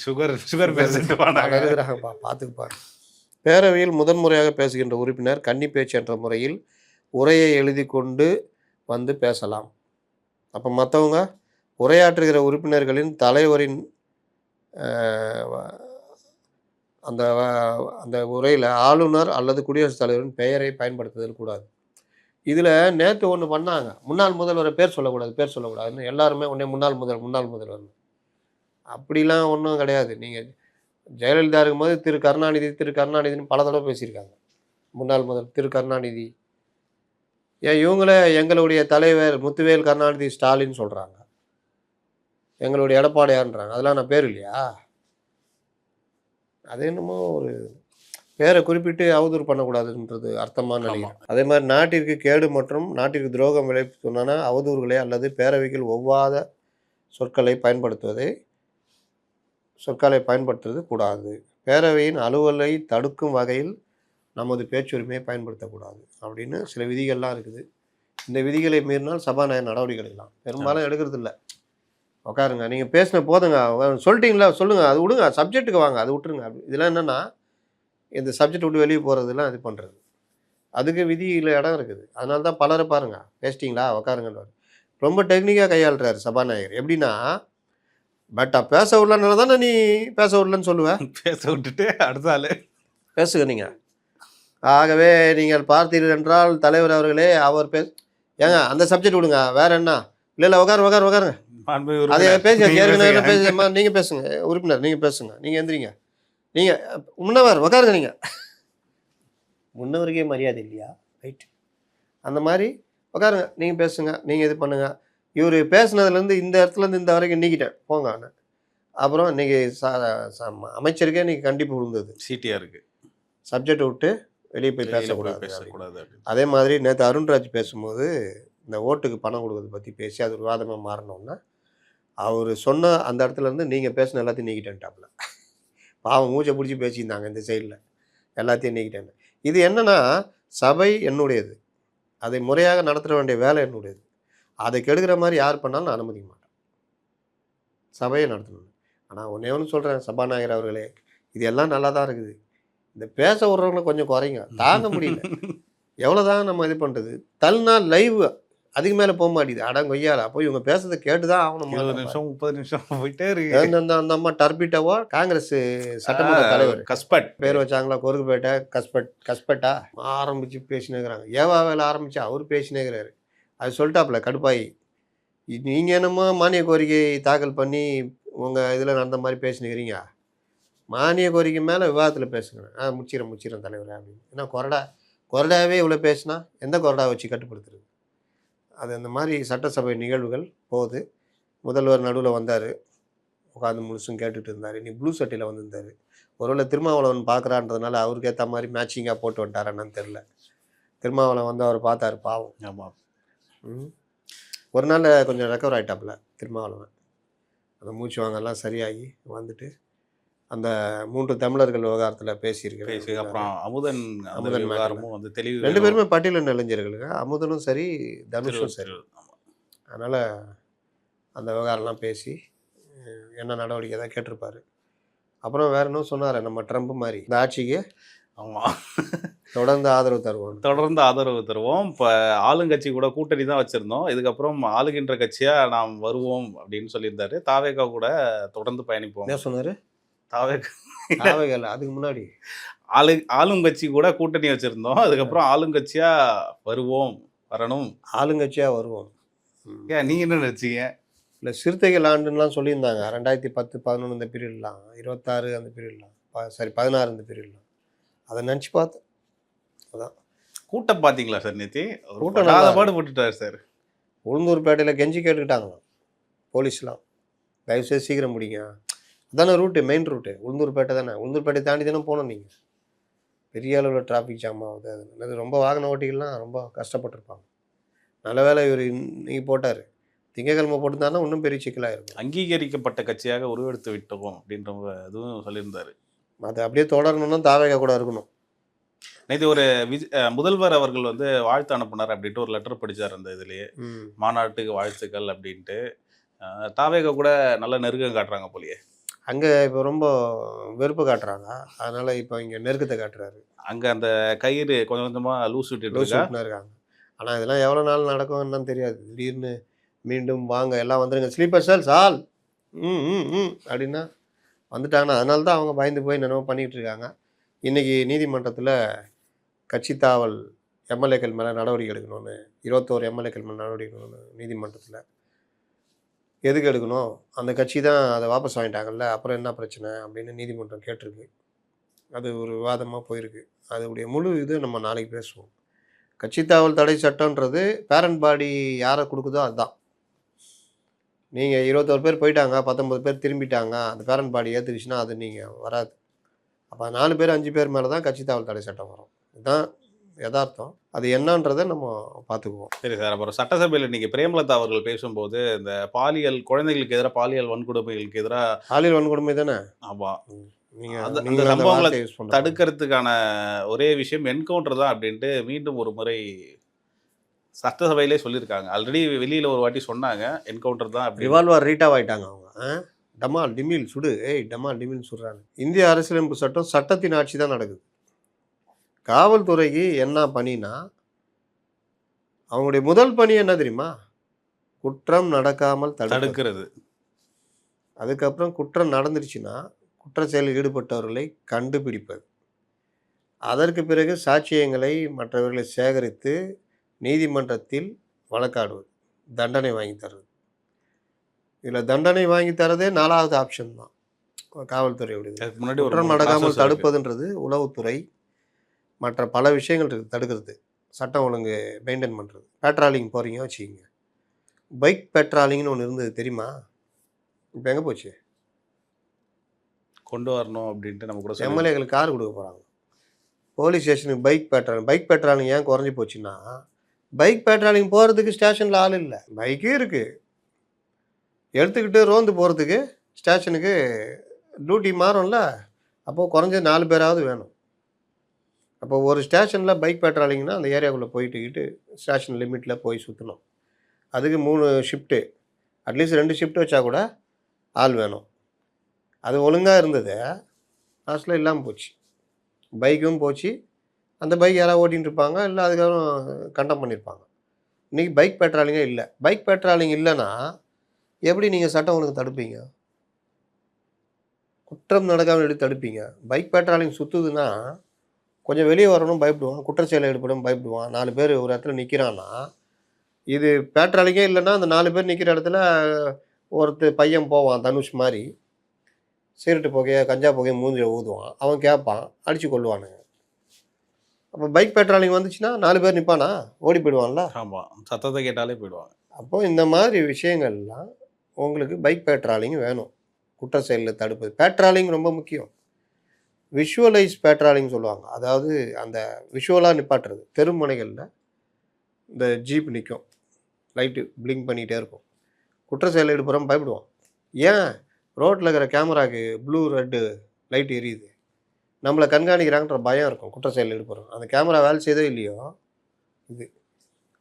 Speaker 1: சுகர்
Speaker 2: இருக்கிறாங்கப்பா பார்த்துக்குப்பாங்க. பேரவையில் முதன்முறையாக பேசுகின்ற உறுப்பினர் கன்னி பேச்சு என்ற முறையில் உரையை எழுதி கொண்டு வந்து பேசலாம். அப்போ மற்றவங்க உரையாற்றுகிற உறுப்பினர்களின் தலைவரின் அந்த உரையில் ஆளுநர் அல்லது குடியரசுத் தலைவரின் பெயரை பயன்படுத்துதல் கூடாது. இதில் நேற்று ஒன்று பண்ணாங்க, முன்னாள் முதல்வரை பேர் சொல்லக்கூடாதுன்னு எல்லாருமே உடனே முன்னாள் முதல்வர். அப்படிலாம் ஒன்றும் கிடையாது. நீங்கள் ஜெயலலிதா இருக்கும்போது திரு கருணாநிதினு பல தடவை பேசியிருக்காங்க. முன்னாள் திரு கருணாநிதி. ஏன் இவங்களே எங்களுடைய தலைவர் முத்துவேல் கருணாநிதி ஸ்டாலின் சொல்கிறாங்க, எங்களுடைய எடப்பாடியார்ன்றாங்க. அதெல்லாம் நான் பேர் இல்லையா? அது என்னமோ ஒரு பேரை குறிப்பிட்டு அவதூறு பண்ணக்கூடாதுன்றது அர்த்தமான நினைக்கிறேன். அதே மாதிரி நாட்டிற்கு கேடு மற்றும் நாட்டிற்கு துரோகம் விளைவித்துனா அவதூறுகளை அல்லது பேரவைகள் ஒவ்வாத சொற்களை பயன்படுத்துவது கூடாது. பேரவையின் அலுவலை தடுக்கும் வகையில் நமது பேச்சுரிமையை பயன்படுத்தக்கூடாது அப்படின்னு சில விதிகள்லாம் இருக்குது. இந்த விதிகளை மீறினால் சபாநாயகர் நடவடிக்கை எடுக்கலாம். பெரும்பாலும் எடுக்கிறது இல்லை. உட்காருங்க, நீங்கள் பேசின போதுங்க, சொல்லிட்டீங்களா சொல்லுங்கள், அது விடுங்க, சப்ஜெக்ட்டுக்கு வாங்க, அது விட்டுருங்க. அப்படி இதெல்லாம் என்னென்னா இந்த சப்ஜெக்ட் விட்டு வெளியே போகிறதுலாம் இது பண்ணுறது. அதுக்கு விதியில் இடம் இருக்குது. அதனால தான் பலரை பாருங்கள், பேசிட்டிங்களா உட்காருங்கன்னு ரொம்ப டெக்னிக்காக கையாளுறாரு சபாநாயகர். எப்படின்னா பேச விடலன்னு தானே நீ பேச விடலன்னு சொல்லுவேன்,
Speaker 1: பேச விட்டுட்டு அடுத்தாள்
Speaker 2: பேசுங்க நீங்கள். ஆகவே நீங்கள் பார்த்தீர்கள் என்றால் தலைவர் அவர்களே அவர் ஏங்க அந்த சப்ஜெக்ட் விடுங்க, வேற என்ன இல்லை உட்காருங்க, அதை பேசுங்க. நீங்கள் பேசுங்க உறுப்பினர், நீங்கள் பேசுங்க, நீங்கள் எந்திரிங்க, நீங்கள் முன்னவர் உட்காருங்க. நீங்கள் முன்னவருக்கே மரியாதை இல்லையா? ரைட், அந்த மாதிரி உட்காருங்க, நீங்கள் பேசுங்க, நீங்கள் இது பண்ணுங்க. இவர் பேசுனதுலேருந்து இந்த இடத்துலேருந்து இந்த வரைக்கும் நீக்கிட்டேன் போங்க. அப்புறம் இன்றைக்கி அமைச்சருக்கே இன்றைக்கி கண்டிப்பு விழுந்தது,
Speaker 1: சீட்டியாக இருக்குது,
Speaker 2: சப்ஜெக்டை விட்டு வெளியே போய் பேசக்கூடாது. அதே மாதிரி நேற்று அருண்ராஜ் பேசும்போது இந்த ஓட்டுக்கு பணம் கொடுக்கறத பற்றி பேசி அது ஒரு விவாதமாக மாறினோன்னா அவர் சொன்ன அந்த இடத்துலேருந்து நீங்கள் பேசின எல்லாத்தையும் நீக்கிட்டேன்ட்டாப்புல. பாவம் மூச்சை பிடிச்சி பேசியிருந்தாங்க இந்த சைடில், எல்லாத்தையும் நீக்கிட்டேன். இது என்னென்னா சபை என்னுடையது, அதை முறையாக நடத்த வேண்டிய வேலை என்னுடையது. அதை கெடுக்கிற மாதிரி யார் பண்ணாலும் நான் அனுமதிக்க மாட்டேன், சபையை நடத்தணும். ஆனால் ஒன்று சொல்கிறேன் சபாநாயகர் அவர்களே, இது எல்லாம் நல்லா தான் இருக்குது, இந்த பேச விட்றவங்களை கொஞ்சம் குறைங்க, தாங்க முடியல. எவ்வளோதான் நம்ம இது பண்ணுறது, தள்ளினா லைவ் அதுக்கு மேலே போக மாட்டேங்குது. அடங்கொய்யால அப்போ இவங்க பேசுறதை கேட்டு தான் ஆகணும்.
Speaker 1: 20 நிமிஷம் 30 நிமிஷம் போயிட்டே இருக்கு.
Speaker 2: அந்த அம்மா டர்பிட்டாவோ காங்கிரஸ் சட்டமன்ற தலைவர்
Speaker 1: கஸ்பட் பேர்
Speaker 2: வச்சாங்களா, கொருக்குப்பேட்டை கஸ்பட்டா ஆரம்பித்து பேசினேங்கிறாங்க. ஏவா வேலை ஆரம்பித்து அவர் பேசினேங்கிறாரு. அது சொல்லிட்டாப்புல கடுப்பாயி, நீங்கள் என்னமோ மானிய கோரிக்கை தாக்கல் பண்ணி உங்கள் இதில் நடந்த மாதிரி பேசினுக்கிறீங்க, மானிய கோரிக்கை மேலே விவாதத்தில் பேசுங்க. முடிச்சிடறேன் தலைவர் அப்படின்னு. ஏன்னா கொறடாவே இவ்வளோ பேசினா எந்த கொறடா வச்சு கட்டுப்படுத்துறது? அது அந்த மாதிரி சட்டசபை நிகழ்வுகள் போகுது. முதல்வர் நடுவில் வந்தார், உட்காந்து முழுசும் கேட்டுட்டு இருந்தார். இன்னைக்கு ப்ளூ சட்டையில் வந்திருந்தார். ஒருவேளை திருமாவளவன் பார்க்குறான்றதுனால அவருக்கு ஏற்ற மாதிரி மேட்சிங்காக போட்டு வந்துட்டாரான்னு தெரில. திருமாவளவன் வந்து அவர் பார்த்தாரு பாவம்.
Speaker 1: ஆமாம்.
Speaker 2: ஒரு நாள் கொஞ்சம் ரெக்கவர் ஆகிட்டாப்புல திருமாவளவன். அந்த மூச்சு வாங்கெல்லாம் சரியாகி வந்துட்டு அந்த 3 தமிழர்கள் விவகாரத்தில் பேசியிருக்கிறேன்.
Speaker 1: அப்புறம் அமுதன் விவகாரமும் வந்து தெளிவு.
Speaker 2: 2 பேருமே பட்டியலின இளைஞர்களுங்க. அமுதனும் சரி, தனுஷும் சரி. அதனால் அந்த விவகாரம்லாம் பேசி என்ன நடவடிக்கை தான் கேட்டிருப்பாரு. அப்புறம் வேற என்ன சொன்னார், நம்ம ட்ரம்ப் மாதிரி இந்த ஆட்சிக்கு
Speaker 1: ஆமாம்
Speaker 2: தொடர்ந்து ஆதரவு தருவோம்.
Speaker 1: இப்போ ஆளுங்கட்சி கூட கூட்டணி தான் வச்சுருந்தோம், இதுக்கப்புறம் ஆளுகின்ற கட்சியாக நாம் வருவோம் அப்படின்னு சொல்லியிருந்தாரு. தாவேகா கூட தொடர்ந்து பயணிப்போம்.
Speaker 2: என்ன சொன்னார்?
Speaker 1: தாவேகா
Speaker 2: அதுக்கு முன்னாடி
Speaker 1: ஆளுங்கட்சி கூட கூட்டணி வச்சுருந்தோம், அதுக்கப்புறம் ஆளுங்கட்சியாக வரணும்.
Speaker 2: ஆளுங்கட்சியாக வருவோம்.
Speaker 1: ஏன் நீங்கள் என்ன நினச்சிங்க?
Speaker 2: இல்லை, சிறுத்தைகள் ஆண்டுலாம் சொல்லியிருந்தாங்க 2010, 11 இந்த பீரியட்லாம், 26 அந்த பீரியட்லாம், 16 இந்த பீரியட்லாம். அதை நினச்சி பார்த்தேன். அதான்
Speaker 1: கூட்டம் பார்த்தீங்களா சார்? நேற்று
Speaker 2: கூட்டம்
Speaker 1: பாடு போட்டுட்டார் சார்.
Speaker 2: உளுந்தூர்பேட்டையில் கெஞ்சி கேட்டுக்கிட்டாங்களாம் போலீஸ்லாம், தயவுசெய்து சீக்கிரம் முடிங்க. அதானே ரூட்டு, மெயின் ரூட்டு உளுந்தூர்பேட்டை தானே. உளுந்தூர்பேட்டை தாண்டி தானே போகணும் நீங்கள். பெரிய அளவில் டிராஃபிக் ஜாம் ஆகுது. அது ரொம்ப வாகன ஓட்டிகள்லாம் ரொம்ப கஷ்டப்பட்டுருப்பாங்க. நல்ல வேலை இவர் இன்னைக்கு போட்டார். திங்கக்கிழமை போட்டிருந்தாருன்னா இன்னும் பெரிய சிக்கலாக இருக்கும்.
Speaker 1: அங்கீகரிக்கப்பட்ட கட்சியாக உருவெடுத்து விட்டோம் அப்படின்ற அதுவும் சொல்லியிருந்தார்.
Speaker 2: அது அப்படியே தொடரணும்னா தாவேகா கூட இருக்கணும்.
Speaker 1: நேற்று ஒரு முதல்வர் அவர்கள் வந்து வாழ்த்து அனுப்புனார் அப்படின்ட்டு ஒரு லெட்டர் படித்தார். அந்த இதுலேயே மாநாட்டுக்கு வாழ்த்துக்கள் அப்படின்ட்டு தாவேகா கூட நல்ல நெருக்கம் காட்டுறாங்க போலியே.
Speaker 2: அங்கே இப்போ ரொம்ப வெறுப்பு காட்டுறாங்க, அதனால் இப்போ இங்கே நெருக்கத்தை காட்டுறாரு.
Speaker 1: அங்கே அந்த கயிறு கொஞ்சம் கொஞ்சமாக லூஸ் விட்டுட்டு
Speaker 2: இருக்காங்க. ஆனால் இதெல்லாம் எவ்வளோ நாள் நடக்கும்னு தெரியாது. திடீர்னு மீண்டும் வாங்க எல்லாம் வந்துடுங்க, ஸ்லீப்பர் செல்ஸ் ஆல் அப்படின்னா வந்துட்டாங்கன்னா, அதனால தான் அவங்க பயந்து போய் என்னென்னமோ பண்ணிகிட்டு இருக்காங்க. இன்றைக்கி நீதிமன்றத்தில் கட்சி தாவல் எம்எல்ஏக்கள் மேலே நடவடிக்கை எடுக்கணும்னு, 21 எம்எல்ஏக்கள் மேலே நடவடிக்கை எடுக்கணும்னு நீதிமன்றத்தில். எதுக்கு எடுக்கணும்? அந்த கட்சி தான் அதை வாபஸ் வாங்கிட்டாங்கல்ல, அப்புறம் என்ன பிரச்சனை அப்படின்னு நீதிமன்றம் கேட்டிருக்கு. அது ஒரு விவாதமாக போயிருக்கு. அதோடைய முழு இது நம்ம நாளைக்கு பேசுவோம். கட்சி தாவல் தடை சட்டன்றது பேரண்ட் பாடி யாரை கொடுக்குதோ அதுதான். நீங்கள் 21 பேர் போயிட்டாங்க, 19 பேர் திரும்பிட்டாங்க, அந்த பேரண்ட் பாடி ஏற்றுக்குச்சுன்னா அது நீங்கள் வராது. அப்போ 4 பேர் 5 பேர் மேலே தான் கட்சி தாவல் தடை சட்டம் வரும். இதுதான் யதார்த்தம். அது என்னன்றதை நம்ம பார்த்துக்குவோம்.
Speaker 1: சரி சார். அப்புறம் சட்டசபையில் இன்றைக்கி பிரேமலதா அவர்கள் பேசும்போது இந்த பாலியல் குழந்தைகளுக்கு எதிராக பாலியல் வன்கொடுமைகளுக்கு எதிராக
Speaker 2: பாலியல் வன்கொடுமை தானே.
Speaker 1: ஆமாம். அந்த சம்பவங்களை தடுக்கிறதுக்கான ஒரே விஷயம் என்கவுண்டர் தான் அப்படின்ட்டு மீண்டும் ஒரு முறை சட்டசபையிலே சொல்லியிருக்காங்க. ஆல்ரெடி வெளியில் ஒரு வாட்டி சொன்னாங்க என்கவுண்டர் தான். அப்படி
Speaker 2: ரிவால்வர் ரீட்டாக ஆகிட்டாங்க அவங்க. டமால் டிமில் சுடு, டமால் டிமில் சுடுறாங்க. இந்திய அரசியலமைப்பு சட்டம் சட்டத்தின் ஆட்சி தான் நடக்குது. காவல்துறைக்கு என்ன பணினா, அவங்களுடைய முதல் பணி என்ன தெரியுமா? குற்றம் நடக்காமல் தடுக்கிறது. அதுக்கப்புறம் குற்றம் நடந்துருச்சுன்னா குற்ற செயலில் ஈடுபட்டவர்களை கண்டுபிடிப்பது. அதற்கு பிறகு சாட்சியங்களை மற்றவர்களை சேகரித்து நீதிமன்றத்தில் வழக்காடுவது, தண்டனை வாங்கி தர்றது. இதில் தண்டனை வாங்கி தரதே 4வது ஆப்ஷன் தான் காவல்துறையுடைய. குற்றம் நடக்காமல் தடுப்பதுன்றது உளவுத்துறை, மற்ற பல விஷயங்கள் இருக்குது தடுக்கிறது. சட்டம் ஒழுங்கு மெயின்டைன் பண்ணுறது. பேட்ராலிங் போகிறீங்க வச்சுக்கிங்க, பைக் பேட்ராலிங்னு ஒன்று இருந்தது தெரியுமா? இப்போ எங்கே போச்சு?
Speaker 1: கொண்டு வரணும் அப்படின்ட்டு நம்ம கூட
Speaker 2: எம்எல்ஏகளுக்கு கார் கொடுக்க போகிறாங்க. போலீஸ் ஸ்டேஷனுக்கு பைக் பேட்ராலிங் ஏன் குறைஞ்சி போச்சுன்னா, பைக் பேட்ராலிங் போகிறதுக்கு ஸ்டேஷனில் ஆள் இல்லை. பைக்கே இருக்குது, எடுத்துக்கிட்டு ரோந்து போகிறதுக்கு ஸ்டேஷனுக்கு டியூட்டி மாறும்ல. அப்போது குறைஞ்சது 4 பேராவது வேணும். அப்போ ஒரு ஸ்டேஷனில் பைக் பேட்ராலிங்னா அந்த ஏரியாவுக்குள்ளே போயிட்டுக்கிட்டு ஸ்டேஷன் லிமிட்டில் போய் சுற்றணும். அதுக்கு 3 ஷிஃப்ட்டு, அட்லீஸ்ட் 2 ஷிஃப்ட் வச்சா கூட ஆள் வேணும். அது ஒழுங்காக இருந்தது, லாஸ்ட்டில் இல்லாமல் போச்சு. பைக்கும் போச்சு. அந்த பைக் யாராவது ஓட்டின்னு இருப்பாங்க, இல்லை அதுக்கப்புறம் கண்டம் பண்ணியிருப்பாங்க. இன்றைக்கி பைக் பேட்ராலிங்கே இல்லை. பைக் பேட்ராலிங் இல்லைன்னா எப்படி நீங்கள் சட்டம் ஒழுங்கு தடுப்பீங்க? குற்றம் நடக்காமல் எப்படி தடுப்பீங்க? பைக் பேட்ராலிங் சுற்றுதுன்னா கொஞ்சம் வெளியே வரணும் பயப்படுவான், குற்றச்செயலில் ஈடுபடும் பயப்படுவான். 4 பேர் ஒரு இடத்துல நிற்கிறான்னா, இது பேட்ராலிங்கே இல்லைன்னா அந்த 4 பேர் நிற்கிற இடத்துல ஒருத்தர் பையன் போவான், தனுஷ் மாதிரி சிகரெட்டு புகையை கஞ்சா புகையை மூஞ்சில் ஊதுவான். அவன் கேட்பான், அடித்து கொள்ளுவானுங்க. அப்போ பைக் பேட்ராலிங் வந்துச்சுன்னா 4 பேர் நிற்பானா? ஓடி போயிடுவான்ல.
Speaker 1: ஆமாம், சத்தத்தை கேட்டாலே போயிடுவாங்க.
Speaker 2: அப்போது இந்த மாதிரி விஷயங்கள்லாம் உங்களுக்கு பைக் பேட்ராலிங் வேணும். குற்ற செயலில் தடுப்பது. பேட்ராலிங் ரொம்ப முக்கியம். விஷுவலைஸ் பேட்ராலிங் சொல்லுவாங்க. அதாவது அந்த விஷுவலாக நிப்பாட்டுறது. தெருமுனைகளில் இந்த ஜீப் நிற்கும். லைட்டு பிளிங்க் பண்ணிகிட்டே இருக்கும். குற்ற செயலில் ஈடுபடுறவன் பயப்படுவான். ஏன் ரோட்டில் இருக்கிற கேமராவுக்கு ப்ளூ ரெட்டு லைட் எரியுது, நம்மளை கண்காணிக்கிறாங்கன்ற பயம் இருக்கும். குற்ற செயலில் ஈடுபடுறோம். அந்த கேமரா வேலை செய்தோ இல்லையோ, இது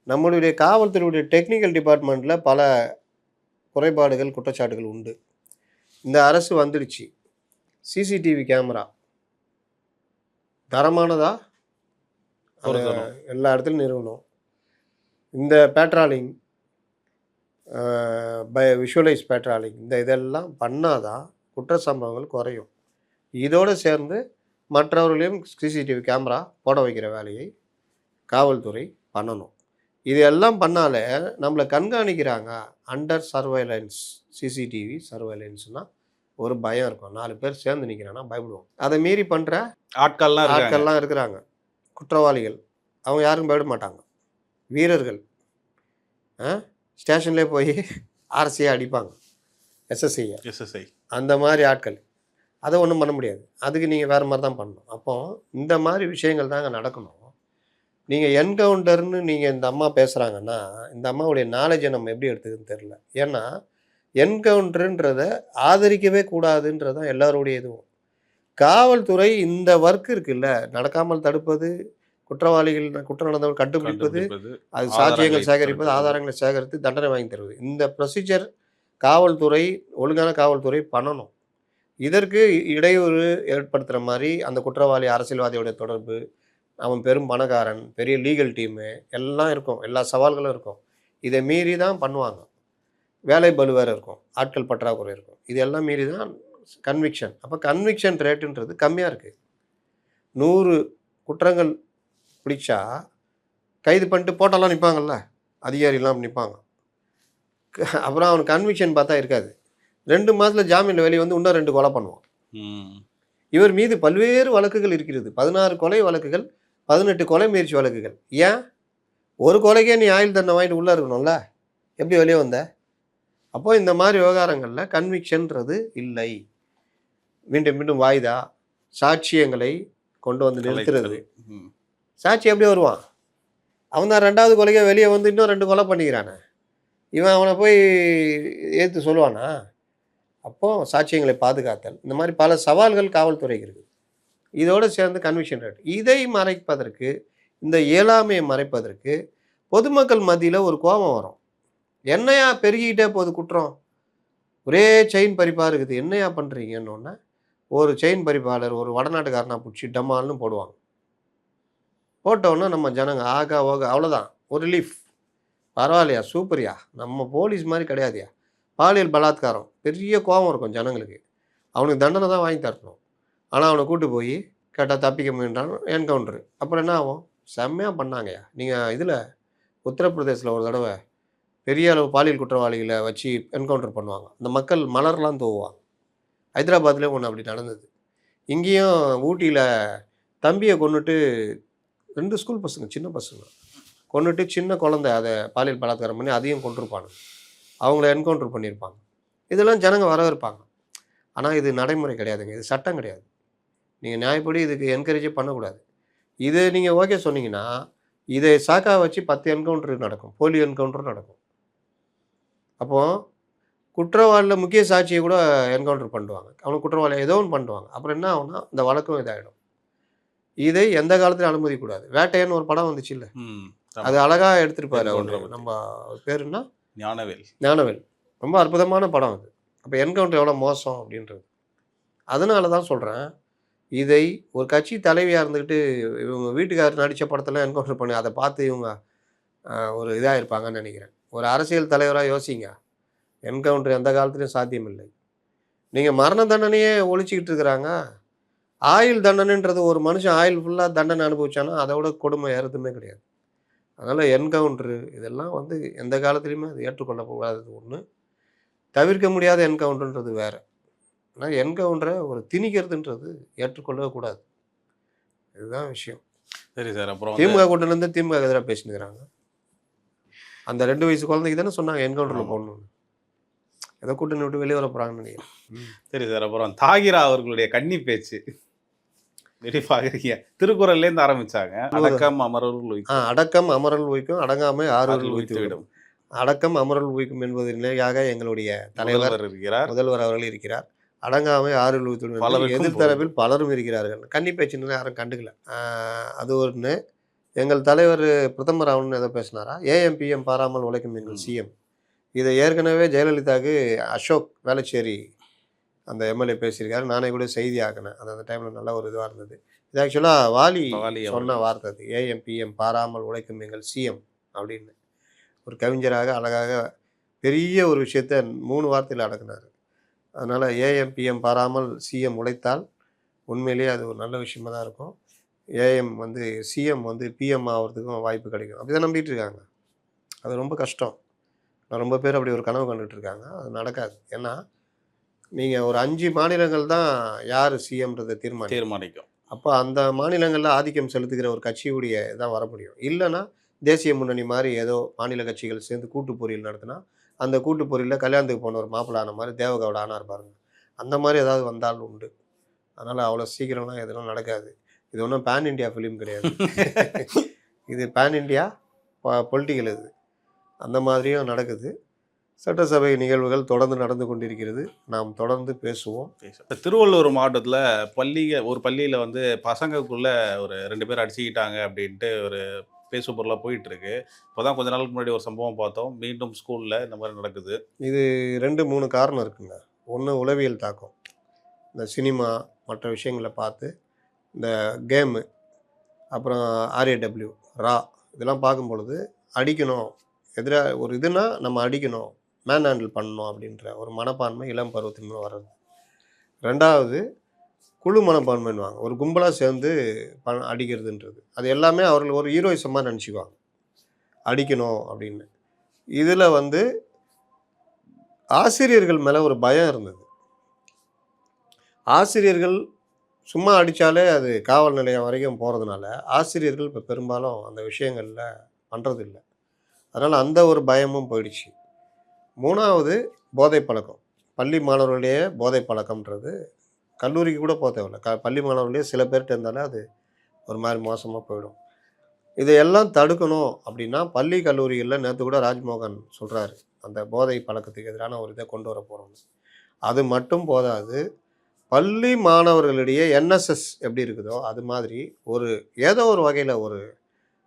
Speaker 2: நம்மளுடைய காவல்துறையுடைய டெக்னிக்கல் டிபார்ட்மெண்ட்டில் பல குறைபாடுகள், குற்றச்சாட்டுகள் உண்டு. இந்த அரசு வந்துடுச்சு. சிசிடிவி கேமரா தரமானதா எல்லா இடத்துலையும் நிறுவனம். இந்த பேட்ராலிங், விஷுவலைஸ் பேட்ராலிங், இந்த இதெல்லாம் பண்ணாதான் குற்ற சம்பவங்கள் குறையும். இதோடு சேர்ந்து மற்றவர்களையும் சிசிடிவி கேமரா போட வைக்கிற வேலையை காவல்துறை பண்ணணும். இது எல்லாம் பண்ணாலே நம்மளை கண்காணிக்கிறாங்க. அண்டர் சர்வைலன்ஸ், சிசிடிவி சர்வைலன்ஸ்னால் ஒரு பயம் இருக்கும். 4 பேர் சேர்ந்து நிற்கிறாங்கன்னா பயப்படுவோம். அதை மீறி பண்ணுற ஆட்கள்லாம் இருக்கிறாங்க. குற்றவாளிகள் அவங்க யாருக்கும் பயப்பட மாட்டாங்க. வீரர்கள் ஸ்டேஷன்லேயே போய் ஆர்சியை அடிப்பாங்க, எஸ்எஸ்ஐ அந்த மாதிரி ஆட்கள். அதை ஒன்றும் பண்ண முடியாது. அதுக்கு நீங்கள் வேறு மாதிரி தான் பண்ணணும். அப்போது இந்த மாதிரி விஷயங்கள் தாங்க நடக்கணும். நீங்கள் என்கவுண்டர்னு நீங்கள் இந்த அம்மா பேசுகிறாங்கன்னா, இந்த அம்மாவுடைய நாலேஜை நம்ம எப்படி எடுத்துக்குன்னு தெரில. ஏன்னா என்கவுண்டருன்றதை ஆதரிக்கவே கூடாதுன்றதான் எல்லாருடைய இதுவும். காவல்துறை இந்த ஒர்க் இருக்குல்ல, நடக்காமல் தடுப்பது, குற்றவாளிகள் குற்றம் நடந்தவர்கள் கண்டுபிடிப்பது, அது சாட்சியங்கள் சேகரிப்பது, ஆதாரங்களை சேகரித்து தண்டனை வாங்கி தருவது, இந்த ப்ரொசீஜர் காவல்துறை, ஒழுங்கான காவல்துறை பண்ணணும். இதற்கு இடையூறு ஏற்படுத்துகிற மாதிரி அந்த குற்றவாளி அரசியல்வாதியோட தொடர்பு, அவன் பெரும் பணக்காரன், பெரிய லீகல் டீமு எல்லாம் இருக்கும், எல்லா சவால்களும் இருக்கும். இதை மீறி தான் பண்ணுவாங்க. வேலை பளு வேறு இருக்கும், ஆட்கள் பற்றாக்குறை இருக்கும். இதெல்லாம் மீறி தான் கன்விக்ஷன். அப்போ கன்விக்ஷன் ரேட்டுன்றது கம்மியாக இருக்குது. 100 குற்றங்கள் பிடிச்சா கைது பண்ணிட்டு போட்டாலாம் நிற்பாங்கள்ல, அதிகாரிலாம் நிற்பாங்க. அப்புறம் அவன் கன்விக்ஷன் பார்த்தா இருக்காது. 2 மாதத்தில் ஜாமீனில் வெளியே வந்து இன்னும் 2 கொலை பண்ணுவான். இவர் மீது பல்வேறு வழக்குகள் இருக்கிறது. 16 கொலை வழக்குகள், 18 கொலை முயற்சி வழக்குகள். ஏன் ஒரு கொலைக்கே நீ ஆயுள் தண்டனை வாங்கிட்டு உள்ளே இருக்கணும்ல, எப்படி வெளியே வந்த? அப்போது இந்த மாதிரி விவகாரங்களில் கன்விக்ஷன்றது இல்லை. மீண்டும் மீண்டும் வாய்தா, சாட்சியங்களை கொண்டு வந்து நிறுத்துறது. சாட்சி எப்படி வருவான்? அவன் தான் 2வது கொலைக்கே வெளியே வந்து இன்னும் 2 கொலை பண்ணிக்கிறானே, இவன் அவனை போய் ஏற்று சொல்லுவானா? அப்போது சாட்சியங்களை பாதுகாத்தல், இந்த மாதிரி பல சவால்கள் காவல்துறைக்கு இருக்குது. இதோடு சேர்ந்து கன்விக்ஷன் ரேட், இதை மறைப்பதற்கு, இந்த இயலாமையை மறைப்பதற்கு பொதுமக்கள் மத்தியில் ஒரு கோபம் வரும். என்னையா பெருகிக்கிட்டே போகுது குற்றம், ஒரே செயின் பறிப்பாக இருக்குது, என்னையா பண்ணுறீங்கன்னொன்னே ஒரு செயின் பறிப்பாளர் ஒரு வடநாட்டுக்காரனா பிடிச்சி டம்மால்னு போடுவாங்க. போட்டோன்னா நம்ம ஜனங்க ஆகா ஓகா அவ்வளோதான், ஒரு ரிலீஃப். பரவாயில்லையா, சூப்பரியா, நம்ம போலீஸ் மாதிரி கிடையாதுயா. பாலியல் பலாத்காரம், பெரிய கோபம் இருக்கும் ஜனங்களுக்கு. அவனுக்கு தண்டனை தான் வாங்கி தரணும். ஆனால் அவனை கூட்டு போய் கேட்டால் தப்பிக்க முயன்றான், என்கவுண்டரு. அப்புறம் என்ன ஆகும்? செம்மையாக பண்ணாங்கய்யா. நீங்கள் இதில் உத்தரப்பிரதேசில் ஒரு தடவை பெரிய அளவு பாலியல் குற்றவாளிகளை வச்சு என்கவுண்டர் பண்ணுவாங்க. இந்த மக்கள் மலர்லாம் தூவுவாங்க. ஹைதராபாத்லேயும் ஒன்று அப்படி நடந்தது. இங்கேயும் ஊட்டியில் தம்பியை கொண்டுட்டு 2 ஸ்கூல் பசங்க, சின்ன பசங்க கொண்டுட்டு, சின்ன குழந்தை அதை பாலியல் பலாத்காரம் பண்ணி அதையும் கொண்டிருப்பாங்க. அவங்கள என்கவுண்டர் பண்ணியிருப்பாங்க. இதெல்லாம் ஜனங்க வரவேற்பாங்க. ஆனால் இது நடைமுறை கிடையாதுங்க, இது சட்டம் கிடையாது. நீங்கள் நியாயப்படி இதுக்கு என்கரேஜே பண்ணக்கூடாது. இது நீங்கள் ஓகே சொன்னீங்கன்னா இதை சாக்கா வச்சு 10 என்கவுண்டர் நடக்கும், போலி என்கவுண்டரும் நடக்கும். அப்போது குற்றவாளியில் முக்கிய சாட்சியை கூட என்கவுண்டர் பண்ணுவாங்க, அவனுக்கு குற்றவாளியை ஏதோ ஒன்று பண்ணுவாங்க. அப்புறம் என்ன ஆகுனா இந்த வழக்கம் இதாகிடும். இதை எந்த காலத்துலையும் அனுமதிக்கூடாது. வேட்டையன்னு ஒரு படம் வந்துச்சு இல்லை, அது அழகாக எடுத்துருப்பாரு அவர், நம்ம பேர் என்ன, ஞானவேல். ரொம்ப அற்புதமான படம் அது. அப்போ என்கவுண்டர் எவ்வளோ மோசம் அப்படின்றது. அதனால தான் சொல்கிறேன், இதை ஒரு கட்சி தலைவியாக இருந்துக்கிட்டு இவங்க வீட்டுக்காரர் நடித்த படத்தெல்லாம் என்கவுண்டர் பண்ணி அதை பார்த்து இவங்க ஒரு இதாக இருப்பாங்கன்னு நினைக்கிறேன். ஒரு அரசியல் தலைவராக யோசிங்க, என்கவுண்டர் எந்த காலத்துலையும் சாத்தியமில்லை. நீங்கள் மரண தண்டனையே ஒழிச்சிக்கிட்டு இருக்கிறாங்க. ஆயுள் தண்டனைன்றது, ஒரு மனுஷன் ஆயுள் ஃபுல்லாக தண்டனை அனுபவிச்சானா அதை விட கொடுமை ஏறதுமே கிடையாது. அதனால் என்கவுண்டரு இதெல்லாம் வந்து எந்த காலத்துலேயுமே அது ஏற்றுக்கொள்ளக்கூடாதது ஒன்று. தவிர்க்க முடியாத என்கவுண்டர்ன்றது வேறு. ஆனால் என்கவுண்டரை ஒரு திணிக்கிறதுன்றது ஏற்றுக்கொள்ளவே கூடாது. இதுதான் விஷயம்.
Speaker 1: சரி சார். அப்புறம்
Speaker 2: திமுக கூட்டணிலேருந்து திமுக எதிராக பேசினுக்கிறாங்க. அந்த 2 வயசு குழந்தைக்கு தானே சொன்னாங்க என்கவுண்டரில் போடணும்னு. ஏதோ கூட்டணி விட்டு வெளியே வர போகிறாங்கன்னு நினைக்கிறேன்.
Speaker 1: சரி சார், அப்புறம் தாகிரா அவர்களுடைய கன்னி பேச்சு எப்படி பார்க்குறீங்க? திருக்குறள்லேருந்து ஆரம்பிச்சாங்க, அடக்கம் அமரர்கள் உய்க்கும்.
Speaker 2: அடக்கம் அமரல் உய்க்கும், அடங்காமை ஆறுதல்
Speaker 1: உய்த்து
Speaker 2: உய்த்து
Speaker 1: விடும்.
Speaker 2: அடக்கம் அமரல் உய்க்கும் என்பது நிலையாக எங்களுடைய தலைவர்
Speaker 1: முதல்வர் இருக்கிறார்.
Speaker 2: முதல்வர் அவர்கள் இருக்கிறார். அடங்காமை ஆறுதல் உய்த்து விடும்.
Speaker 1: பலருக்கும்
Speaker 2: எதிர்த்தரப்பில் பலரும் இருக்கிறார்கள். கன்னி பேச்சுன்னு யாரும் கண்டுக்கல. அது ஒன்று. எங்கள் தலைவர் பிரதமர் அவனு ஏதோ பேசினாரா, ஏஎம்பிஎம் பாராமல் உழைக்கும் எங்கள் சிஎம். இதை ஏற்கனவே ஜெயலலிதாவுக்கு அசோக் வேளச்சேரி அந்த எம்எல்ஏ பேசியிருக்காரு. நானே கூட செய்தி ஆக்கினேன். அது அந்த டைமில் நல்ல ஒரு இதுவாக இருந்தது. இது ஆக்சுவலாக வாலி சொன்ன வார்த்தை. அது ஏஎம்பிஎம் பாராமல் உழைக்கும் எங்கள் சிஎம் அப்படின்னு ஒரு கவிஞராக அழகாக பெரிய ஒரு விஷயத்த 3 வார்த்தையில் அடக்குனார். அதனால் ஏஎம்பிஎம் பாராமல் சிஎம் உழைத்தால் உண்மையிலேயே அது ஒரு நல்ல விஷயமாக தான் இருக்கும். ஏஎம் வந்து சிஎம் வந்து பிஎம் ஆகிறதுக்கும் வாய்ப்பு கிடைக்கும். அப்படி தான் நம்பிட்டு இருக்காங்க. அது ரொம்ப கஷ்டம். ரொம்ப பேர் அப்படி ஒரு கனவு கண்டுட்டு இருக்காங்க. அது நடக்காது. ஏன்னா நீங்கள் ஒரு 5 மாநிலங்கள் தான் யார் சிஎம்ன்றதை தீர்மானிக்கும். அப்போ அந்த மாநிலங்களில் ஆதிக்கம் செலுத்துகிற ஒரு கட்சியுடைய தான் வர முடியும். இல்லைன்னா தேசிய முன்னணி மாதிரி ஏதோ மாநில கட்சிகள் சேர்ந்து கூட்டு பொறியில் நடத்தினா, அந்த கூட்டு பொறியில் கல்யாணத்துக்கு போன ஒரு மாப்பிள்ளை ஆன மாதிரி தேவகவுட ஆனார் பாருங்க, அந்த மாதிரி ஏதாவது வந்தாலும் உண்டு. அதனால் அவ்வளோ சீக்கிரம்லாம் எதுவும் நடக்காது. இது ஒன்றும் பேன் இண்டியா ஃபிலிம் கிடையாது. இது பேன் இண்டியா பொலிட்டிக்கல். இது அந்த மாதிரியும் நடக்குது. சட்டசபை நிகழ்வுகள் தொடர்ந்து நடந்து கொண்டிருக்கிறது. நாம் தொடர்ந்து பேசுவோம்.
Speaker 1: திருவள்ளூர் மாவட்டத்தில் ஒரு பள்ளியில் வந்து பசங்களுக்குள்ள ஒரு 2 பேர் அடிச்சுக்கிட்டாங்க அப்படின்ட்டு ஒரு பேசு பொருளாக போயிட்டு இருக்கு. இப்போதான் கொஞ்ச நாளுக்கு முன்னாடி ஒரு சம்பவம் பார்த்தோம். மீண்டும் ஸ்கூலில் இந்த மாதிரி நடக்குது. இது
Speaker 2: 2-3 காரணம் இருக்குங்க. ஒன்று உளவியல் தாக்கம். இந்த சினிமா மற்ற விஷயங்களை பார்த்து, இந்த கேமு, அப்புறம் RAW ரா இதெல்லாம் பார்க்கும் பொழுது அடிக்கணும், எதிராக ஒரு இதுனா நம்ம அடிக்கணும், மேன் ஹேண்டில் பண்ணணும் அப்படின்ற ஒரு மனப்பான்மை இளம் பருவத்தின் மூலம் வர்றது. 2வது குழு மனப்பான்மைன்னுவாங்க. ஒரு கும்பலாக சேர்ந்து அடிக்கிறதுன்றது. அது எல்லாமே அவர்கள் ஒரு ஹீரோயிசமாக நினச்சிக்குவாங்க, அடிக்கணும் அப்படின்னு. இதில் வந்து ஆசிரியர்கள் மேலே ஒரு பயம் இருந்தது. ஆசிரியர்கள் சும்மா அடித்தாலே அது காவல் நிலையம் வரைக்கும் போகிறதுனால ஆசிரியர்கள் இப்போ பெரும்பாலும் அந்த விஷயங்களில் பண்ணுறதில்ல. அதனால் அந்த ஒரு பயமும் போயிடுச்சு. 3வது போதை பழக்கம். பள்ளி மாணவர்களுடைய போதை பழக்கம்ன்றது கல்லூரிக்கு கூட போக தேவையில்லை. பள்ளி மாணவர்களுடைய சில பேர்கிட்ட இருந்தாலே அது ஒரு மாதிரி மோசமாக போயிடும். இதையெல்லாம் தடுக்கணும் அப்படின்னா பள்ளி கல்லூரிகளில் நேற்று கூட ராஜ்மோகன் சொல்கிறாரு, அந்த போதை பழக்கத்துக்கு எதிரான ஒரு இதை கொண்டு வர போகிறோம்னு. அது மட்டும் போதாது, பள்ளி மாணவர்களுடைய NSS எப்படி இருக்குதோ அது மாதிரி ஏதோ ஒரு வகையில் ஒரு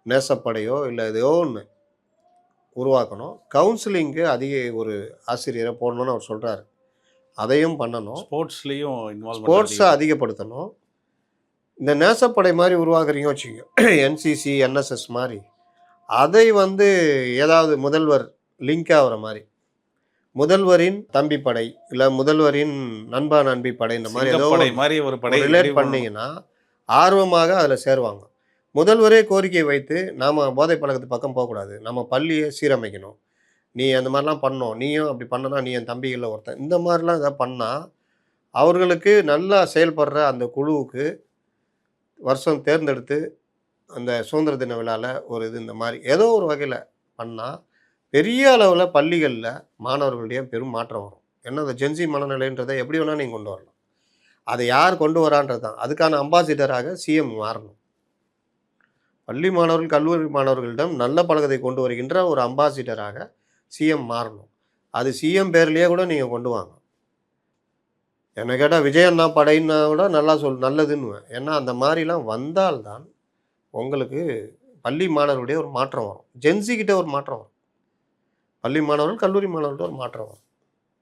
Speaker 2: நேசப்படையோ இல்லை ஏதோ ஒன்று உருவாக்கணும். கவுன்சிலிங்கு அதிக ஒரு ஆசிரியரை போடணும்னு அவர் சொல்கிறாரு. அதையும் பண்ணணும். ஸ்போர்ட்ஸை அதிகப்படுத்தணும். இந்த நேசப்படை மாதிரி உருவாக்குறீங்க வச்சுக்கோங்க, NCC NSS மாதிரி, அதை வந்து ஏதாவது முதல்வர் லிங்க் ஆகிற மாதிரி, முதல்வரின் தம்பி படை இல்லை முதல்வரின் நண்பா நண்பி படை, இந்த மாதிரி ஏதோ ஒரு படை ரிலேட் பண்ணிங்கன்னா ஆர்வமாக அதில் சேருவாங்க. முதல்வரே கோரிக்கை வைத்து நாம் போதை பழக்கத்து பக்கம் போகக்கூடாது, நம்ம பள்ளியை சீரமைக்கணும், நீ அந்த மாதிரிலாம் பண்ணணும், நீயும் அப்படி பண்ணனா நீ என் தம்பிகளில் ஒருத்தன், இந்த மாதிரிலாம் எதாவது பண்ணால் அவர்களுக்கு நல்லா செயல்படுற அந்த குழுவுக்கு வருஷம் தேர்ந்தெடுத்து அந்த சுதந்திர தின விழாவில் ஒரு இது இந்த மாதிரி ஏதோ ஒரு வகையில் பண்ணால் பெரிய அளவில் பள்ளிகளில் மாணவர்களுடைய பெரும் மாற்றம் வரும். ஏன்னா அந்த ஜென்சி மனநிலைன்றதை எப்படி வேணால் நீங்கள் கொண்டு வரலாம். அதை யார் கொண்டு வரான்றது தான். அதுக்கான அம்பாசிடராக சிஎம் மாறணும். பள்ளி மாணவர்கள் கல்லூரி மாணவர்களிடம் நல்ல பழக்கத்தை கொண்டு வருகின்ற ஒரு அம்பாசிடராக சிஎம் மாறணும். அது சிஎம் பேர்லேயே கூட நீங்கள் கொண்டு வாங்க. என்னை கேட்டால் விஜயண்ணா படைன்னா கூட நல்லதுன்னுவேன். ஏன்னா அந்த மாதிரிலாம் வந்தால்தான் உங்களுக்கு பள்ளி மாணவர்களுடைய ஒரு மாற்றம் வரும். ஜென்சிக்கிட்ட ஒரு மாற்றம் வரும். பள்ளி மாணவர்கள் கல்லூரி மாணவர்கள்ட்ட ஒரு மாற்றம் வரும்.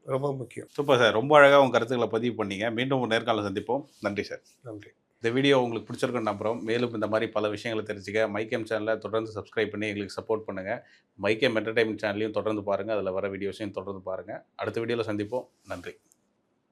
Speaker 2: ரொம்ப முக்கியம்.
Speaker 1: சூப்பர் சார், ரொம்ப அழகாக உங்கள் கருத்துக்களை பதிவு பண்ணீங்க. மீண்டும் ஒரு நேர்காணல் சந்திப்போம். நன்றி சார்.
Speaker 2: நன்றி.
Speaker 1: இந்த வீடியோ உங்களுக்கு பிடிச்சிருக்குன்னு நம்புகிறோம். மேலும் இந்த மாதிரி பல விஷயங்களை தெரிஞ்சுக்க மைக்கேம் சேனலை தொடர்ந்து சப்ஸ்கிரைப் பண்ணி எங்களுக்கு சப்போர்ட் பண்ணுங்கள். மைக்கேம் என்டர்டைன்மெண்ட் சேனலையும் தொடர்ந்து பாருங்கள். அதில் வர வீடியோஸையும் தொடர்ந்து பாருங்கள். அடுத்த வீடியோவில் சந்திப்போம். நன்றி.